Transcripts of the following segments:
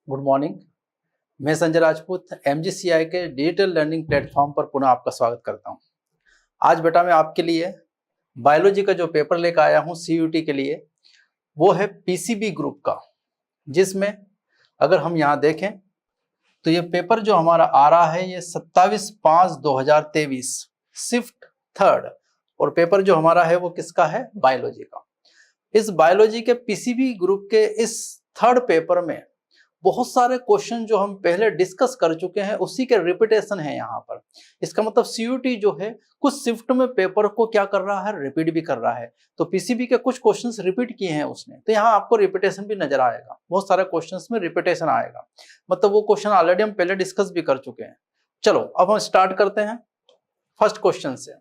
Good morning. मैं Sanjay Rajput MGCI के digital learning platform पर पुनः आपका स्वागत करता हूं। आज बेटा मैं आपके लिए बायोलॉजी का जो पेपर लेकर आया हूं CUT के लिए, वो है PCB ग्रुप का, जिसमें अगर हम यहाँ देखें तो ये पेपर जो हमारा आ रहा है ये 27/5/2023 शिफ्ट थर्ड, और पेपर जो हमारा है वो किसका है? बायोलॉजी का। इस बायोलॉजी के PCB ग्रुप के इस थर्ड पेपर में बहुत सारे क्वेश्चन जो हम पहले डिस्कस कर चुके हैं उसी के रिपीटेशन है यहाँ पर। इसका मतलब CUT जो है कुछ शिफ्ट में पेपर को क्या कर रहा है? रिपीट भी कर रहा है। तो PCB के कुछ क्वेश्चंस रिपीट किए हैं उसने, तो यहाँ आपको रिपीटेशन भी नजर आएगा। बहुत सारे क्वेश्चंस में रिपीटेशन आएगा, मतलब वो क्वेश्चन ऑलरेडी हम पहले डिस्कस भी कर चुके हैं। चलो अब हम स्टार्ट करते हैं फर्स्ट क्वेश्चन से।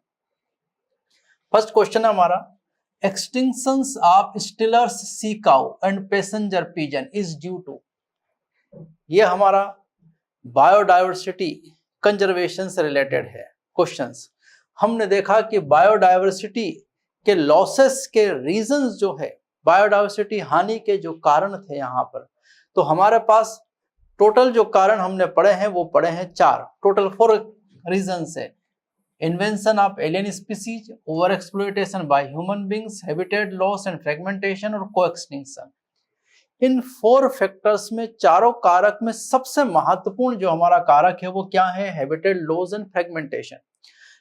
फर्स्ट क्वेश्चन है हमारा, extinctions of Steller's sea cow and passenger pigeon is due to. ये हमारा बायोडायवर्सिटी कंजर्वेशन से रिलेटेड है क्वेश्चंस। हमने देखा कि बायोडायवर्सिटी के लॉसेस के रीजंस जो है, बायोडायवर्सिटी हानि के जो कारण थे यहाँ पर, तो हमारे पास टोटल जो कारण हमने पढ़े हैं वो पढ़े हैं 4, टोटल 4 रीजंस है। Invention of alien species, over exploitation by human beings, habitat loss and fragmentation और कोएक्सटिंक्शन। इन 4 फैक्टर्स में चारों कारक में सबसे महत्वपूर्ण जो हमारा कारक है वो क्या है? Habitat loss and fragmentation.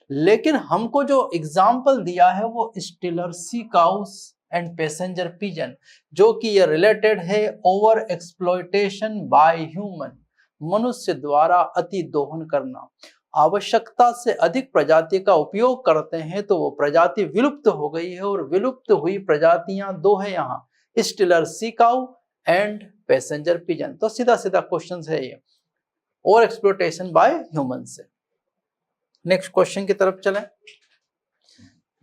लेकिन हमको जो एग्जाम्पल दिया है वो Steller sea cows and passenger pigeon, जो कि ये रिलेटेड है ओवर एक्सप्लॉयटेशन बाय ह्यूमन, मनुष्य द्वारा अति दोहन करना। आवश्यकता से अधिक प्रजाति का उपयोग करते हैं तो वो प्रजाति विलुप्त हो गई है, और विलुप्त हुई प्रजातियां 2 है यहाँ, स्टिलर सी काउ एंड पैसेंजर पिजन। तो सीधा सीधा क्वेश्चन है ये, और एक्सप्लोटेशन बाय ह्यूमन से। नेक्स्ट क्वेश्चन की तरफ चलें।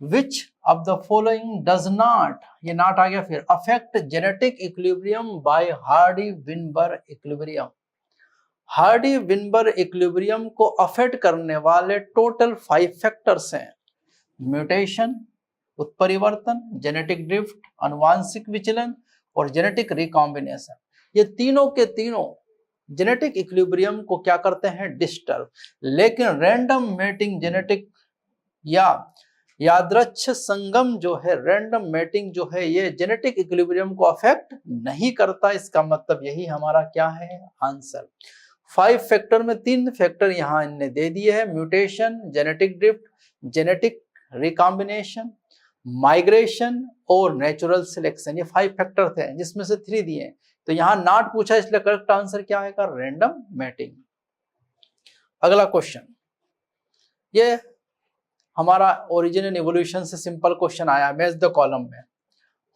विच of the following does not, ये नॉट आ गया फिर, affect genetic equilibrium bye Hardy-Weinberg equilibrium. Hardy-Weinberg equilibrium को अफेक्ट करने वाले टोटल 5 फैक्टर्स हैं। म्यूटेशन, उत्परिवर्तन, जेनेटिक ड्रिफ्ट, आनुवांशिक विचलन और जेनेटिक रिकॉम्बिनेशन। ये तीनों के तीनों जेनेटिक इक्विलिब्रियम को क्या करते हैं? डिस्टर्ब। लेकिन रैंडम मेटिंग जेनेटिक या यादृच्छ संगम जो है, रैंडम मेटिंग जो है, ये जेनेटिक इक्विलिब्रियम को अफेक्ट नहीं करता। इसका मतलब यही हमारा क्या है? आंसर। 5 फैक्टर में 3 फैक्टर यहाँ इनने दे दिए हैं, mutation, genetic drift, genetic recombination, migration और नेचुरल सिलेक्शन। ये 5 फैक्टर थे जिसमें से 3 दिए हैं, तो यहां नॉट पूछा, इसलिए करेक्ट आंसर क्या आएगा? Random matting. अगला क्वेश्चन, ये हमारा ओरिजिन एंड इवोल्यूशन से सिंपल क्वेश्चन आया, मैच द कॉलम में।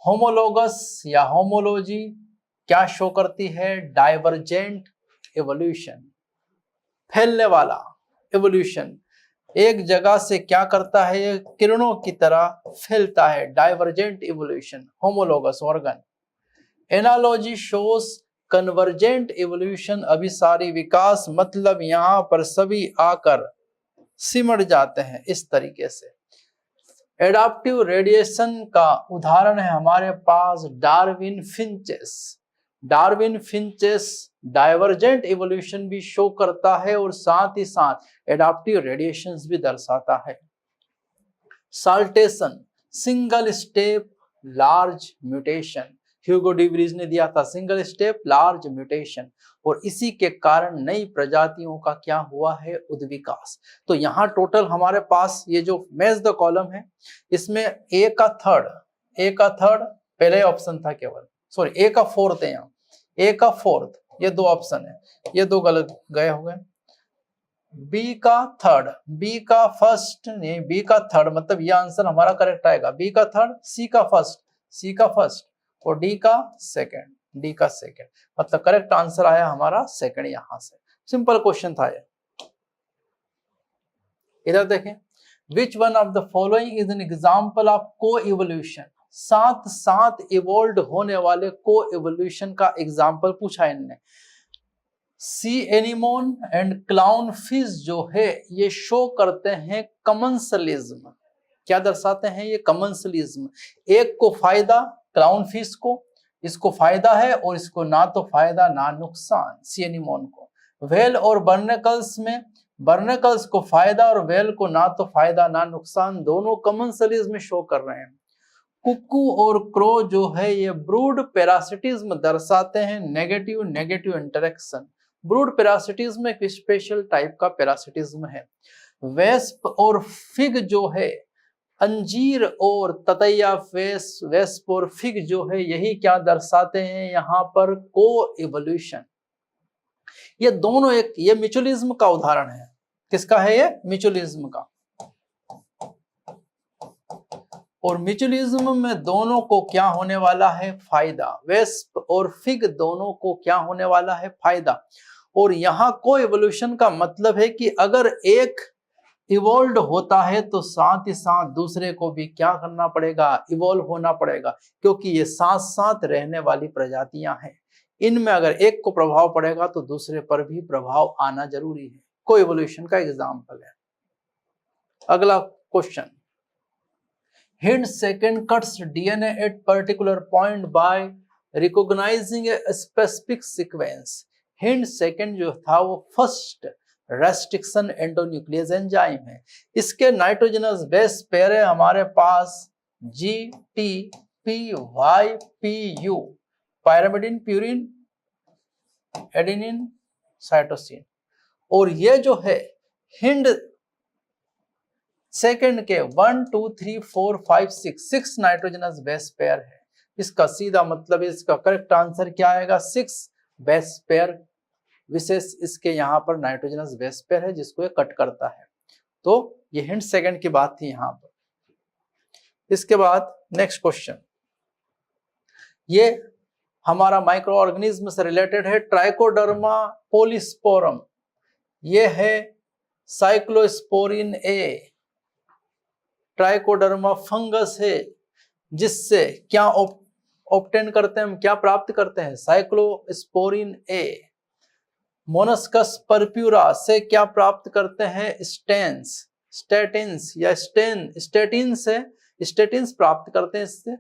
होमोलोगस या होमोलॉजी क्या शो करती है? डाइवर्जेंट इवोल्यूशन, फैलने वाला इवोल्यूशन। एक जगह से क्या करता है? ये किरणों की तरह फैलता है, divergent evolution, homologous organ. Analogy shows convergent evolution, अभिसारी विकास, मतलब यहां पर सभी आकर सिमट जाते हैं इस तरीके से। एडाप्टिव रेडिएशन का उदाहरण है हमारे पास Darwin finches. Darwin finches divergent evolution भी शो करता है और साथ ही साथ एडाप्टिव रेडिएशंस भी दर्शाता है। Saltation, single step large mutation, Hugo de Vries ने दिया था सिंगल स्टेप लार्ज म्यूटेशन, और इसी के कारण नई प्रजातियों का क्या हुआ है? उद्विकास। तो यहाँ टोटल हमारे पास ये जो मैच द कॉलम है, इसमें ए का थर्ड पहले ऑप्शन था केवल, सॉरी ए का फोर्थ है, यहाँ ए का फोर्थ, ये 2 ऑप्शन है, ये 2 गलत गए हो गए। बी का थर्ड, बी का फर्स्ट नहीं, बी का थर्ड, मतलब ये आंसर हमारा करेक्ट आएगा। बी का थर्ड, सी का फर्स्ट और डी का सेकंड, मतलब करेक्ट आंसर आया हमारा सेकंड यहां से। सिंपल क्वेश्चन था ये। इधर देखें, विच one of the following is an example of को इवोल्यूशन। साथ साथ इवोल्व होने वाले को इवोल्यूशन का एग्जांपल पूछा इनने। सी एनिमोन एंड क्लाउन फिश जो है ये शो करते हैं कमेंसलिज्म। क्या दर्शाते हैं ये? कमेंसलिज्म। एक को फायदा क्लाउन फिश को, इसको फायदा है और इसको ना तो फायदा ना नुकसान, सी एनीमोन को। व्हेल और बर्नेकल्स में बर्नेकल्स को फायदा और व्हेल को ना तो फायदा ना नुकसान, दोनों कॉमन सीरीज में शो कर रहे हैं। कुक्कू और क्रो जो है ये ब्रूड पैरासिटिज्म दर्शाते हैं, negative negative interaction. Brood parasitism एक स्पेशल टाइप का पैरासिटिज्म है। वेस्प और फिग जो है, अंजीर और ततैया, वेस्प और फिग जो है, यही क्या दर्शाते हैं यहाँ पर, को इवोल्यूशन। ये दोनों एक, ये म्यूचुअलिज्म का उदाहरण है। किसका है ये? म्यूचुअलिज्म का। और म्यूचुअलिज्म में दोनों को क्या होने वाला है? फायदा। वेस्प और फिग दोनों को क्या होने वाला है? फायदा। और यहाँ को इवोल्यूशन का मतलब है कि अगर एक इवॉल्व होता है तो साथ ही साथ दूसरे को भी क्या करना पड़ेगा? इवॉल्व होना पड़ेगा, क्योंकि ये साथ साथ रहने वाली प्रजातियां हैं। इनमें अगर एक को प्रभाव पड़ेगा तो दूसरे पर भी प्रभाव आना जरूरी है। को इवोल्यूशन का एग्जाम्पल है। अगला question, hind second cuts DNA at particular point by recognising a specific sequence. Hind second जो था वो फर्स्ट रेस्ट्रिक्शन एंडोन्यूक्लियस एंजाइम है। इसके नाइट्रोजनस बेस पेयर है हमारे पास GTPYPU, pyrimidine, purine, adenine, cytosine. और ये जो है हिंड सेकंड के 1 2 3 4 5 6 नाइट्रोजनस बेस पेयर है। इसका सीधा मतलब, इसका करेक्ट आंसर क्या आएगा? 6 बेस पेयर विशेष इसके यहाँ पर नाइट्रोजनस बेस पेयर है जिसको ये कट करता है। तो ये हिंड सेकंड की बात थी यहाँ पर। इसके बाद नेक्स्ट क्वेश्चन, ये हमारा माइक्रो ऑर्गेनिज्म से रिलेटेड है। ट्राइकोडर्मा पोलिस्पोरम, ये है साइक्लोस्पोरिन ए। ट्राइकोडर्मा फंगस है जिससे क्या ऑब्टेन करते हैं हम, क्या प्राप्त करते हैं? साइक्लोस्पोरिन ए। मोनस्कस परप्यूरा से क्या प्राप्त करते हैं? स्टेटिन्स या स्टेटिन से स्टेटिन्स प्राप्त करते हैं इससे,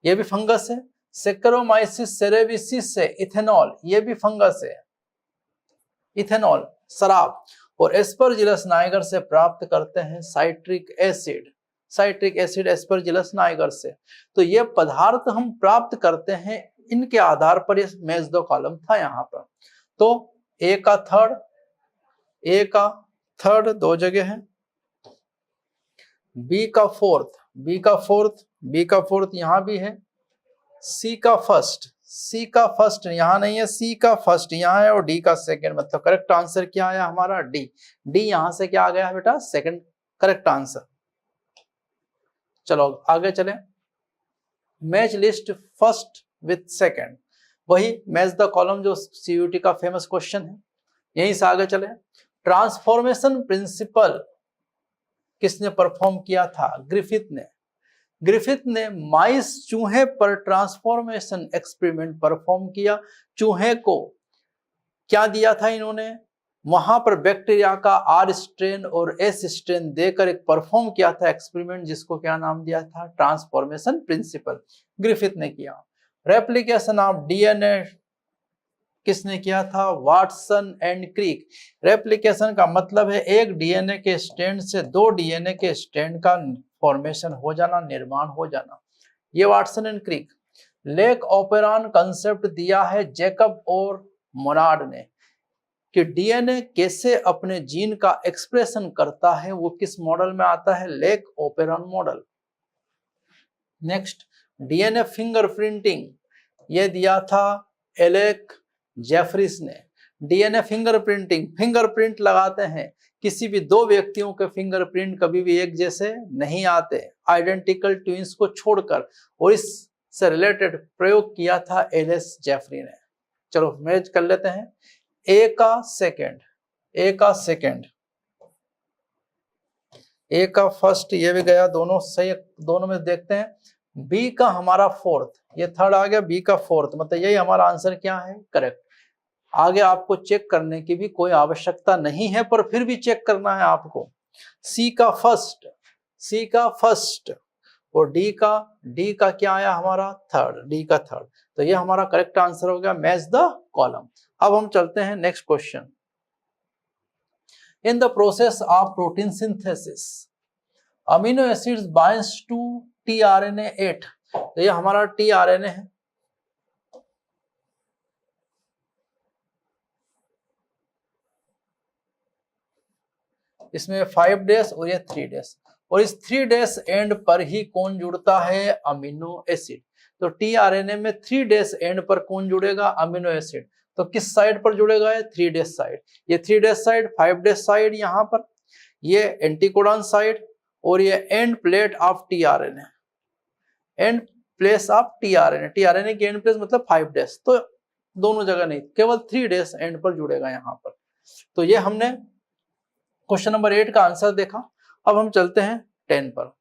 ये भी फंगस है। सेक्रोमाइसिस सेरेविसिस से इथेनॉल, ये भी फंगस है, इथेनॉल शराब। और एस्परजिलस नाइगर से प्राप्त करते हैं citric acid, citric acid Aspergillus Niger से। तो ये पदार्थ हम प्राप्त करते हैं, इनके आधार पर ये मेज दो कॉलम था यहाँ पर। तो ए का थर्ड दो जगह है, बी का फोर्थ यहां भी है, सी का फर्स्ट यहां नहीं है, सी का फर्स्ट यहां है और डी का सेकंड। मतलब करेक्ट आंसर क्या आया हमारा? डी। यहां से क्या आ गया बेटा? Second correct answer. चलो आगे चलें। Match list first with second, वही मैच द कॉलम जो सीयूटी का फेमस क्वेश्चन है। यहीं से आगे चले। ट्रांसफॉर्मेशन प्रिंसिपल किसने परफॉर्म किया था? ग्रिफिथ ने माइस चूहे पर ट्रांसफॉर्मेशन एक्सपेरिमेंट परफॉर्म किया। चूहे को क्या दिया था इन्होंने? वहां पर बैक्टीरिया का R स्ट्रेन और S स्ट्रेन देकर एक परफॉर्म किया था एक्सपेरिमेंट, जिसको क्या नाम दिया था? ट्रांसफॉर्मेशन प्रिंसिपल ग्रिफिथ ने किया। रेप्लिकेशन ऑफ डीएनए किसने किया था? Watson and Crick. रेप्लिकेशन का मतलब है एक डीएनए के स्ट्रैंड से दो डीएनए के स्ट्रैंड का फॉर्मेशन हो जाना, निर्माण हो जाना, ये Watson and Crick. Lac operon concept दिया है जैकब और मोनार्ड ने कि डीएनए कैसे अपने जीन का एक्सप्रेशन करता है, वो किस मॉडल में आता है? Lake operon model. Next, DNA fingerprinting, ये दिया था एलेक जेफरिस ने। डीएनए फिंगरप्रिंट लगाते हैं, किसी भी दो व्यक्तियों के फिंगरप्रिंट कभी भी एक जैसे नहीं आते, आइडेंटिकल ट्विंस को छोड़कर, और इससे रिलेटेड प्रयोग किया था एलेस जेफरी ने। चलो मैच कर लेते हैं। ए का फर्स्ट, ये भी गया, दोनों सही, दोनों में देखते हैं। बी का हमारा फोर्थ, ये थर्ड आ गया, बी का फोर्थ, मतलब यही हमारा आंसर क्या है? करेक्ट। आगे आपको चेक करने की भी कोई आवश्यकता नहीं है, पर फिर भी चेक करना है आपको। सी का फर्स्ट और डी का क्या आया हमारा थर्ड, डी का थर्ड। तो ये हमारा करेक्ट आंसर हो गया, मैच द कॉलम। अब हम चलते हैं next question. In the process of protein synthesis amino acids binds to tRNA 8। तो ये हमारा tRNA है, इसमें 5 डेज और ये 3 डेज, और इस 3 डेज एंड पर ही कौन जुड़ता है, अमीनो एसिड। तो tRNA में 3 डेज एंड पर कौन जुड़ेगा, अमीनो एसिड। तो किस साइड पर जुड़ेगा, ये 3 डेज साइड, ये 3 डेज साइड, 5 डेज साइड यहाँ पर, ये एंटीकोडॉन साइड, और ये end plate of tRNA, and place of tRNA, tRNA की एंड प्लेस मतलब 5 डेज। तो दोनों जगह नहीं, केवल 3 डेज एंड पर जुड़ेगा यहाँ पर। तो ये हमने क्वेश्चन नंबर 8 का आंसर देखा। अब हम चलते हैं 10 पर।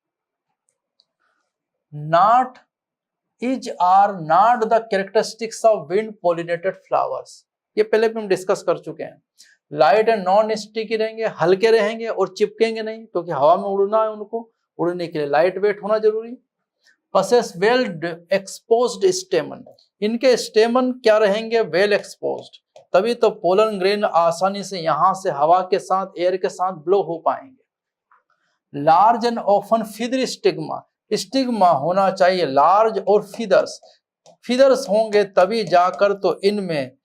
Not is are not the characteristics of wind pollinated flowers. ये पहले भी हम डिस्कस कर चुके हैं। लाइट एंड नॉन स्टिकी रहेंगे, हल्के रहेंगे और चिपकेंगे नहीं, क्योंकि हवा में उड़ना है, उनको उड़ने के लिए लाइट वेट होना जरूरी। पसेस वेल एक्सपोज्ड स्टेमन, इनके स्टेमन क्या रहेंगे, वेल एक्सपोज्ड, तभी तो पोलन ग्रेन आसानी से यहां से हवा के साथ, एयर के साथ ब्लो हो पाएंगे। Large and often feather stigma, stigma होना चाहिए लार्ज और फिदर्स होंगे तभी जाकर तो इनमें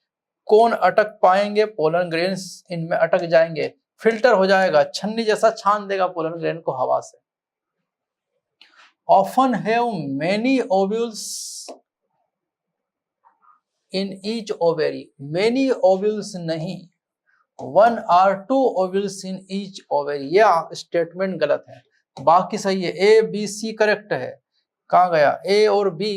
कौन अटक पाएंगे, पोलन ग्रेन्स इनमें अटक जाएंगे, फिल्टर हो जाएगा, छन्नी जैसा छान देगा पोलन ग्रेन को हवा से। Often have many ovules in each ovary, many ovules नहीं, 1 or 2 ovules in each ovary. यह स्टेटमेंट गलत है, बाकी सही है, ए बी सी करेक्ट है। कहां गया ए और बी,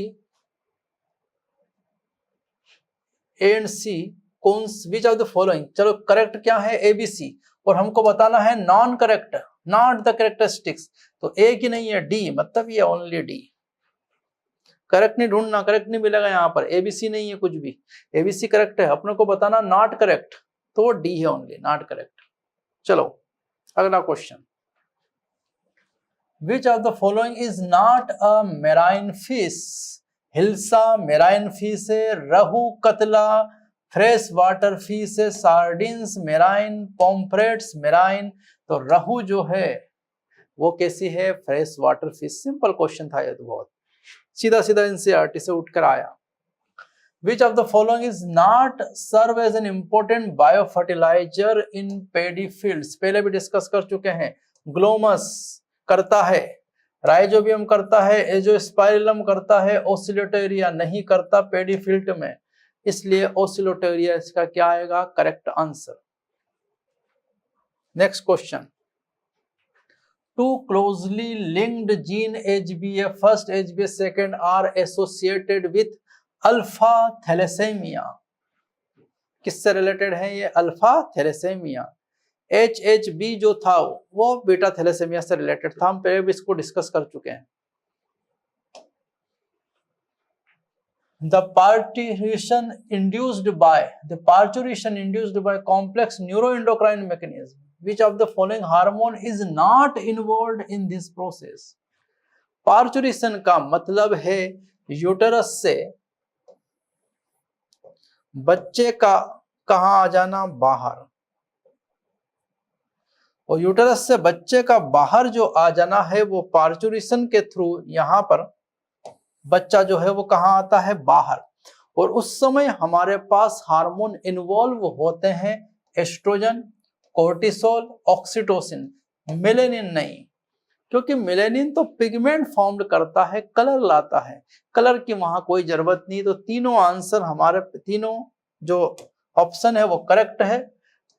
ए एंड सी, कौन विच ऑफ द फॉलोइंग, चलो करेक्ट क्या है, ए बी सी, और हमको बताना है non correct, not the characteristics. तो ए की नहीं है, डी, मतलब ये ओनली डी। करेक्ट नहीं ढूंढना, करेक्ट नहीं मिलेगा यहाँ पर, एबीसी नहीं है कुछ भी, एबीसी करेक्ट है, अपने को बताना नॉट करेक्ट, तो वो डी है ओनली, नॉट करेक्ट। चलो अगला question. Which of the following is not a marine fish. Hilsa marine fish है, रहू कतला फ्रेश वाटर फिश है, सार्डिन्स मेराइन, पॉम्फ्रेट्स मेराइन। तो रहू जो है वो कैसी है, fresh water fish. Simple question था ये तो, बहुत सीधा सीधा एनसीईआरटी से उठकर आया। Which of the following is not serve as an important biofertilizer in paddy fields? पहले भी डिस्कस कर चुके हैं। ग्लोमस करता है, राइजोबियम करता है, एजोस्पाइरिलम करता है, ओसिलोटेरिया नहीं करता पेडी फील्ड में, इसलिए ओसिलोटेरिया इसका क्या आएगा, correct answer. Next question. Two closely linked gene HbA first, HbA second are associated with alpha thalassemia. किससे रिलेटेड है ये, अल्फा थैलेसेमिया। HHB जो था वो बीटा थैलेसेमिया से रिलेटेड था, हम पहले भी इसको डिस्कस कर चुके हैं। The parturition induced by complex neuroendocrine mechanism. Which of the following hormone is not involved in this process? Parturition का मतलब है यूटेरस से बच्चे का कहां आ जाना, बाहर, और यूटेरस से बच्चे का बाहर जो आ जाना है वो पार्चुरेशन के थ्रू यहां पर बच्चा जो है वो कहां आता है, बाहर। और उस समय हमारे पास हार्मोन इन्वॉल्व होते हैं, एस्ट्रोजन, कोर्टिसोल, ऑक्सीटोसिन, मेलेनिन नहीं, क्योंकि मेलेनिन तो पिगमेंट फॉर्म करता है, कलर लाता है, कलर की वहां कोई जरूरत नहीं। तो तीनों आंसर हमारे, तीनों जो ऑप्शन है वो करेक्ट है,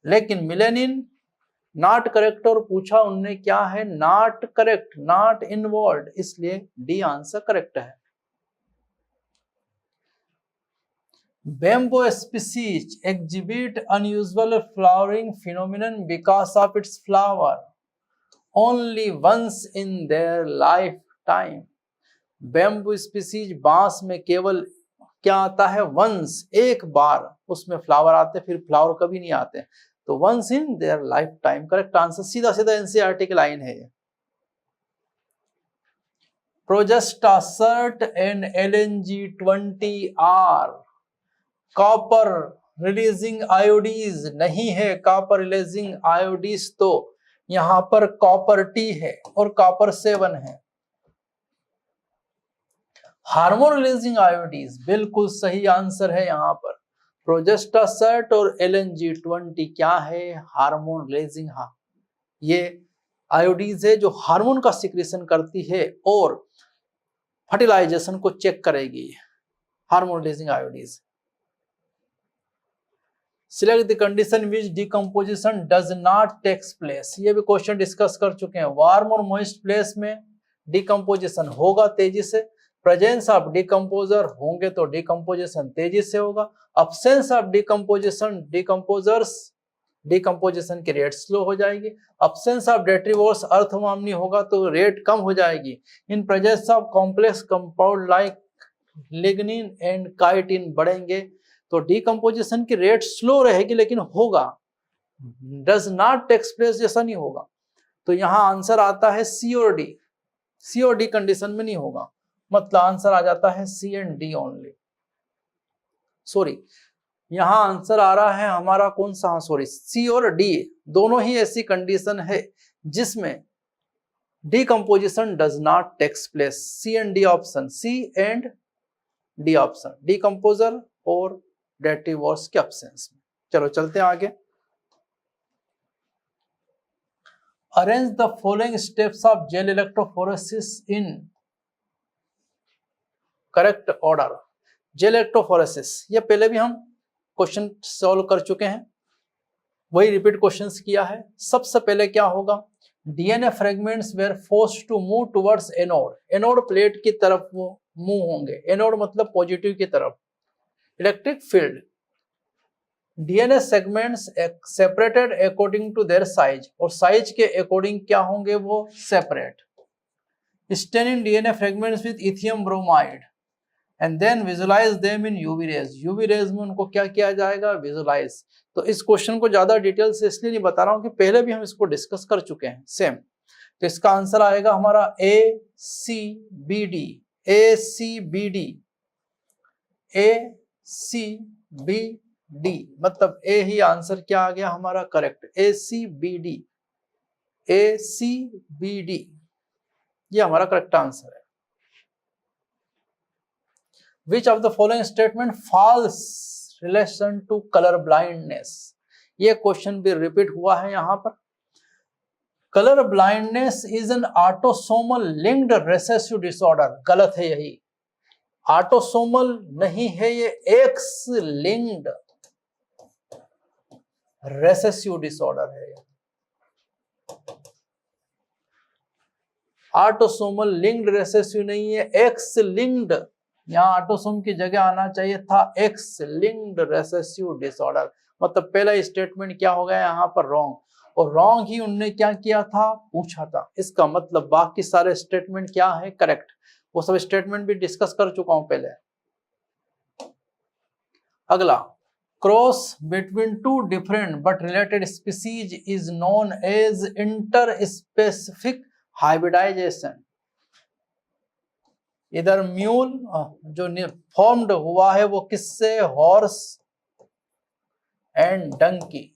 लेकिन मेलेनिन नॉट करेक्ट, और पूछा उनने क्या है, नॉट करेक्ट, नॉट इन्वॉल्व, इसलिए डी आंसर करेक्ट है। Bamboo species exhibit unusual flowering phenomenon because of its flower only once in their lifetime. Bamboo species बांस में केवल क्या आता है, once, एक बार उसमें फ्लावर आते, फिर फ्लावर कभी नहीं आते, तो once in their lifetime correct answer. सीधा सीधा एनसीईआरटी की लाइन है ये। Progestasert and LNG20R copper releasing IUDs नहीं है। कॉपर रिलीजिंग आयोडीज तो यहां पर कॉपर टी है और कॉपर 7 है। हार्मोन रिलीजिंग आयोडीज बिल्कुल सही आंसर है यहां पर। प्रोजेस्टा सर्ट और LNG20 क्या है? Hormone releasing. ये आयोडीज है जो हार्मोन का सिक्रेशन करती है और फर्टिलाइजेशन को चेक करेगी। Hormone releasing IUDs. Select the condition which decomposition does not takes place. ये भी क्वेश्चन डिस्कस कर चुके हैं। वार्म और मॉइस्ट प्लेस में डिकम्पोजिशन होगा तेजी से। प्रेजेंस ऑफ डिकम्पोजर होंगे तो डिकम्पोजिशन तेजी से होगा। अब्सेंस ऑफ डिकम्पोजिशन डिकम्पोजिशन की रेट स्लो हो जाएगी। अब्सेंस ऑफ डेट्रीवोर्स अर्थवामनी होगा तो रेट कम हो जाएगी। In presence of complex compound like lignin and chitin बढ़ेंगे तो डिकम्पोजिशन की रेट स्लो रहेगी लेकिन होगा। डज नॉट टेक्स प्लेस जैसा नहीं होगा। तो यहां आंसर आता है सी और डी। सी और डी कंडीशन में नहीं होगा, मतलब आंसर आ जाता है सी एंड डी ओनली। सॉरी, यहां आंसर आ रहा है हमारा कौन सा? सॉरी, सी और डी दोनों ही ऐसी कंडीशन है जिसमें decomposition does not takes place. C and D option, C and D option, decomposer और डेट्रीवोर्स के एब्सेंस में। चलो चलते हैं आगे। Arrange the following steps of gel electrophoresis in correct order. Gel electrophoresis ये पहले भी हम क्वेश्चन सॉल्व कर चुके हैं, वही रिपीट क्वेश्चंस किया है। सबसे पहले क्या होगा? DNA fragments were forced to move towards anode. Anode plate की तरफ वो मूव होंगे। एनोड मतलब पॉजिटिव की तरफ। Electric field, DNA segments separated according to their size, और साइज के अकॉर्डिंग क्या होंगे? वो सेपरेट। Staining DNA fragments with ethidium bromide and then visualize them in UV rays. UV rays में उनको क्या किया जाएगा? विजुलाइज। तो इस क्वेश्चन को ज्यादा डिटेल से इसलिए नहीं बता रहा हूं कि पहले भी हम इसको डिस्कस कर चुके हैं सेम। तो इसका आंसर आएगा हमारा ACBD। ACBD, ACBD मतलब ए ही आंसर क्या आ गया हमारा? Correct, ACBD। ACBD ये हमारा करेक्ट आंसर है। Which of the following statement false relation to color blindness? ये क्वेश्चन भी रिपीट हुआ है यहां पर। Colour blindness is an autosomal linked recessive disorder. गलत है यही, ऑटोसोमल नहीं है, ये एक्स लिंक्ड रेसेसिव डिसऑर्डर है। ऑटोसोमल लिंक्ड रेसेसिव नहीं है, एक्स लिंक्ड। यहां ऑटोसोम की जगह आना चाहिए था एक्स लिंक्ड रेसेसिव डिसऑर्डर। मतलब पहला स्टेटमेंट क्या हो गया यहां पर? रॉन्ग। और रॉन्ग ही उनने क्या किया था? पूछा था। इसका मतलब बाकी सारे स्टेटमेंट क्या है? करेक्ट। वो सब स्टेटमेंट भी डिस्कस कर चुका हूं पहले। अगला, cross between two different but related species is known as interspecific hybridization. इधर म्यूल जो फॉर्म्ड हुआ है वो किससे? Horse and Dunki.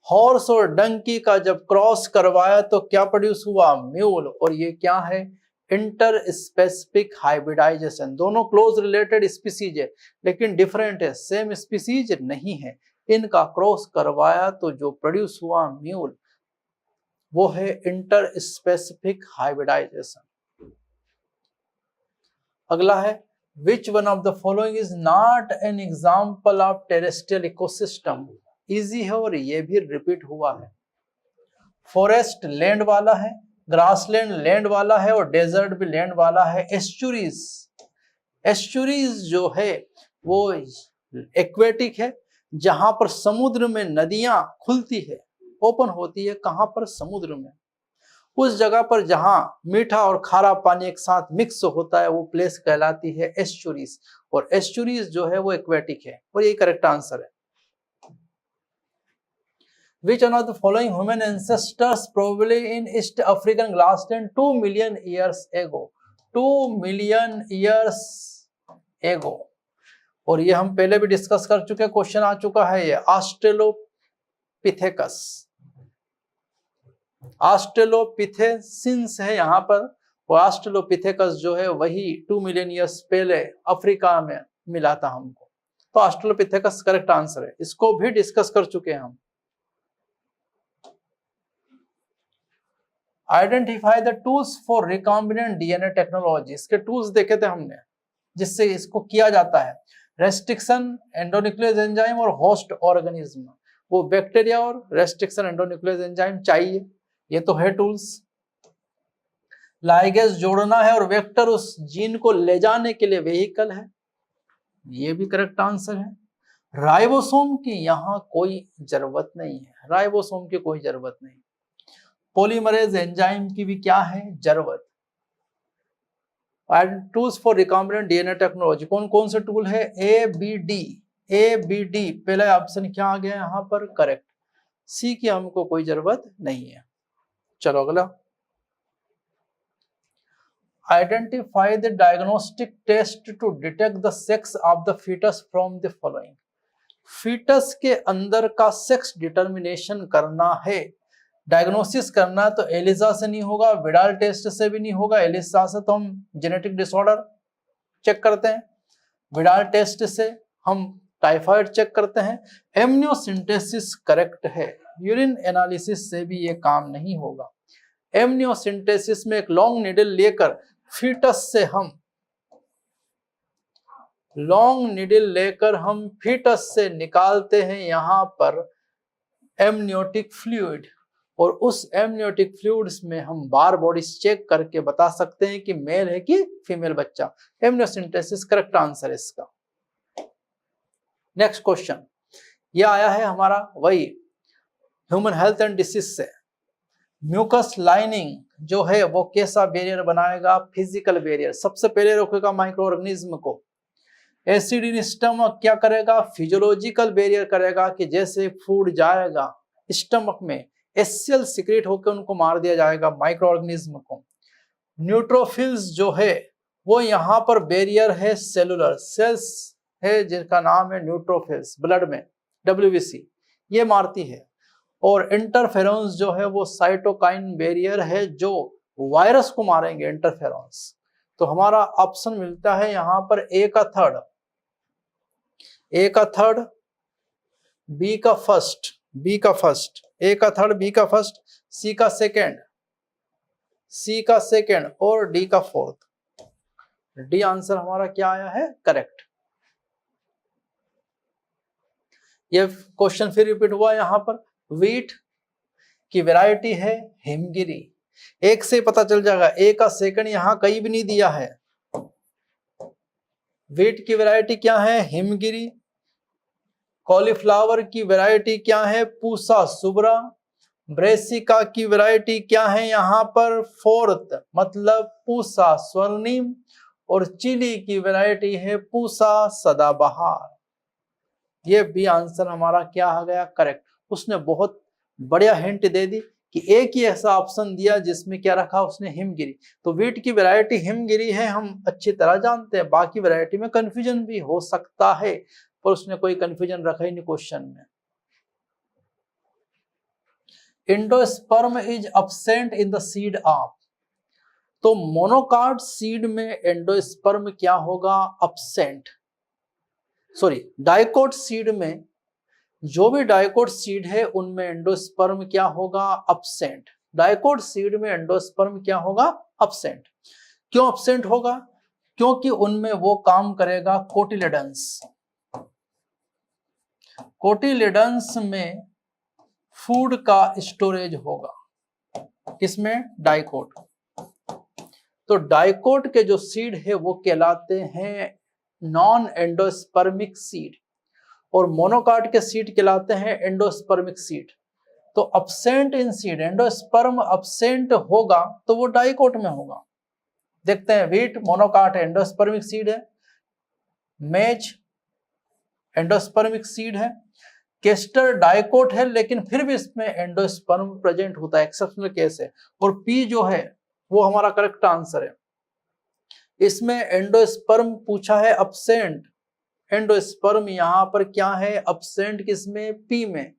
हॉर्स और डंकी का जब क्रॉस करवाया तो क्या प्रोड्यूस हुआ? म्यूल। और ये क्या है? Interspecific hybridization. दोनों क्लोज रिलेटेड स्पीसीज है लेकिन डिफरेंट है, सेम स्पीसीज नहीं है। इनका क्रॉस करवाया तो जो प्रोड्यूस हुआ म्यूल वो है इंटर स्पेसिफिक हाइब्रिडाइजेशन। अगला है, which one of the following is not an example of terrestrial ecosystem. Easy है और ये भी रिपीट हुआ है। फॉरेस्ट लैंड वाला है, ग्रासलैंड लैंड वाला है और डेजर्ट भी लैंड वाला है। एस्चुरीज, एस्चुरीज जो है वो एक्वेटिक है, जहां पर समुद्र में नदियां खुलती है, ओपन होती है। कहां पर? समुद्र में। उस जगह पर जहां मीठा और खारा पानी एक साथ मिक्स होता है वो प्लेस कहलाती है एस्चुरीज। और एस्चुरीज जो है वो एक्वेटिक है और यही करेक्ट आंसर है। Which one of the following human ancestors probably in East African grassland 2 million years ago? 2 million years ago. और ये हम पहले भी डिस्कस कर चुके, क्वेश्चन आ चुका है ये ऑस्ट्रेलोपिथेकस। ऑस्ट्रेलोपिथेसिंस है यहाँ पर, और ऑस्ट्रेलोपिथेकस जो है वही 2 मिलियन ईयर्स पहले अफ्रीका में मिला था हमको। तो ऑस्ट्रेलोपिथेकस करेक्ट आंसर है, इसको भी डिस्कस कर चुके हैं हम। Identify the tools for recombinant DNA technology, इसके टूल्स देखे थे हमने जिससे इसको किया जाता है। रेस्ट्रिक्शन एंडोन्यूक्लियस एंजाइम और होस्ट ऑर्गेनिज्म, वो बैक्टीरिया और रेस्ट्रिक्शन एंडोन्यूक्लियस एंजाइम चाहिए, ये तो है टूल्स। लाइगेज जोड़ना है और वेक्टर उस जीन को ले जाने के लिए व्हीकल है, ये भी करेक्ट आंसर है। राइबोसोम की यहां कोई जरूरत नहीं है, राइबोसोम की कोई जरूरत नहीं। पॉलीमरेज एंजाइम की भी क्या है जरूरत। Tools for recombinant DNA technology, कौन कौन से टूल है? ABD, पहला ऑप्शन क्या आ गया यहाँ पर? करेक्ट। सी की हमको कोई जरूरत नहीं है। चलो अगला, identify the diagnostic test to detect the sex of the foetus from the following. Foetus के अंदर का सेक्स डिटर्मिनेशन करना है, डायग्नोसिस करना, तो एलिसा से नहीं होगा, विडाल टेस्ट से भी नहीं होगा। एलिसा से तो हम जेनेटिक डिसऑर्डर चेक करते हैं, विडाल टेस्ट से हम टाइफाइड चेक करते हैं। एमनियोसिंथेसिस करेक्ट है, यूरिन एनालिसिस से भी ये काम नहीं होगा। एमनियोसिंथेसिस में एक लॉन्ग नीडल लेकर फीटस से फीटस से निकालते हैं यहाँ पर एमनियोटिक फ्लूइड, और उस एमनियोटिक फ्लूइड्स में हम बार बॉडीज चेक करके बता सकते हैं कि मेल है कि फीमेल बच्चा। एमनियोसिंथेसिस करेक्ट आंसर है इसका। नेक्स्ट क्वेश्चन, ये आया है हमारा वही ह्यूमन हेल्थ एंड डिसीज से। म्यूकस लाइनिंग जो है वो कैसा बैरियर बनाएगा? फिजिकल बैरियर, सबसे पहले रोकेगा माइक्रो ऑर्गेनिज्म को। एसिड इन स्टमक क्या करेगा? फिजियोलॉजिकल बैरियर करेगा, कि जैसे फूड जाएगा स्टमक में एचसीएल सीक्रेट होकर उनको मार दिया जाएगा, माइक्रो ऑर्गेनिज्म को। न्यूट्रोफिल्स जो है वो यहाँ पर बैरियर है, सेलुलर सेल्स है जिनका नाम है न्यूट्रोफिल्स, ब्लड में WBC ये मारती है। और इंटरफेरोन्स जो है वो साइटोकाइन बैरियर है जो वायरस को मारेंगे, इंटरफेरोन्स। तो हमारा ऑप्शन मिलता है यहाँ पर ए का थर्ड, ए का थर्ड, बी का फर्स्ट, बी का फर्स्ट, ए का थर्ड, बी का फर्स्ट, सी का सेकेंड, सी का सेकेंड और डी का फोर्थ। डी आंसर हमारा क्या आया है? करेक्ट। ये क्वेश्चन फिर रिपीट हुआ यहाँ पर। व्हीट की वैरायटी है हिमगिरी, एक से पता चल जाएगा, ए का सेकंड यहाँ कहीं भी नहीं दिया है। व्हीट की वैरायटी क्या है? हिमगिरी। कॉलीफ्लावर की वैरायटी क्या है? पूसा सुब्रा। ब्रेसिका की वैरायटी क्या है यहाँ पर? फोर्थ, मतलब पूसा स्वर्णिम। और चिली की वैरायटी है पूसा सदाबहार। ये भी आंसर हमारा क्या आ गया? करेक्ट। उसने बहुत बढ़िया हिंट दे दी कि एक ही ऐसा ऑप्शन दिया जिसमें क्या रखा उसने? हिमगिरी। तो व्हीट की वैरायटी हिमगिरी है, हम अच्छी तरह जानते हैं, बाकी वैरायटी में कंफ्यूजन भी हो सकता है, पर उसने कोई कंफ्यूजन रखा ही नहीं क्वेश्चन में। Endosperm is absent in the seed of, तो मोनोकाट सीड में एंडोस्पर्म क्या होगा? अब्सेंट। सॉरी, डाइकोट सीड में, जो भी डाइकोट सीड है उनमें एंडोस्पर्म क्या होगा? अब्सेंट। डाइकोट सीड में एंडोस्पर्म क्या होगा? अब्सेंट। क्यों अब्सेंट होगा? क्योंकि उनमें वो काम करेगा कोटिलेडन्स। कोटिलेडन्स में फूड का स्टोरेज होगा, किसमें? डाइकोट। तो डाइकोट के जो सीड है वो कहलाते हैं नॉन एंडोस्पर्मिक सीड, और मोनोकाट के सीड कहलाते हैं एंडोस्पर्मिक सीड। तो अब्सेंट इन सीड, एंडोस्पर्म अब्सेंट होगा तो वो डाइकोट में होगा। देखते हैं, व्हीट मोनोकाट एंडोस्पर्मिक सीड है, मेज एंडोस्पर्मिक सीड है, केस्टर डाइकोट है लेकिन फिर भी इसमें एंडोस्पर्म प्रेजेंट होता है, एक्सेप्शनल केस है। और पी जो है वो हमारा करेक्ट आंसर है। इसमें एंडोस्पर्म पूछा है अब्सेंट, एंडोस्पर्म यहां पर क्या है अब्सेंट, किसमें पी में,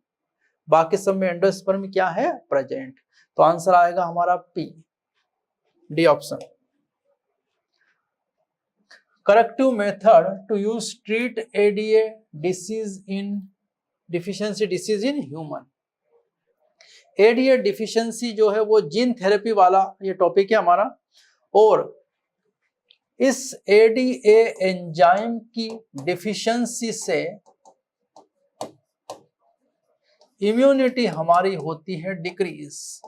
बाकी सब में एंडोस्पर्म क्या है प्रेजेंट। तो आंसर आएगा हमारा P, D option. Corrective method to use treat ADA disease in deficiency disease in human. ADA deficiency जो है वो जीन थेरेपी वाला ये टॉपिक है हमारा, और इस एडीए एंजाइम की डिफिशियंसी से इम्यूनिटी हमारी होती है डिक्रीज।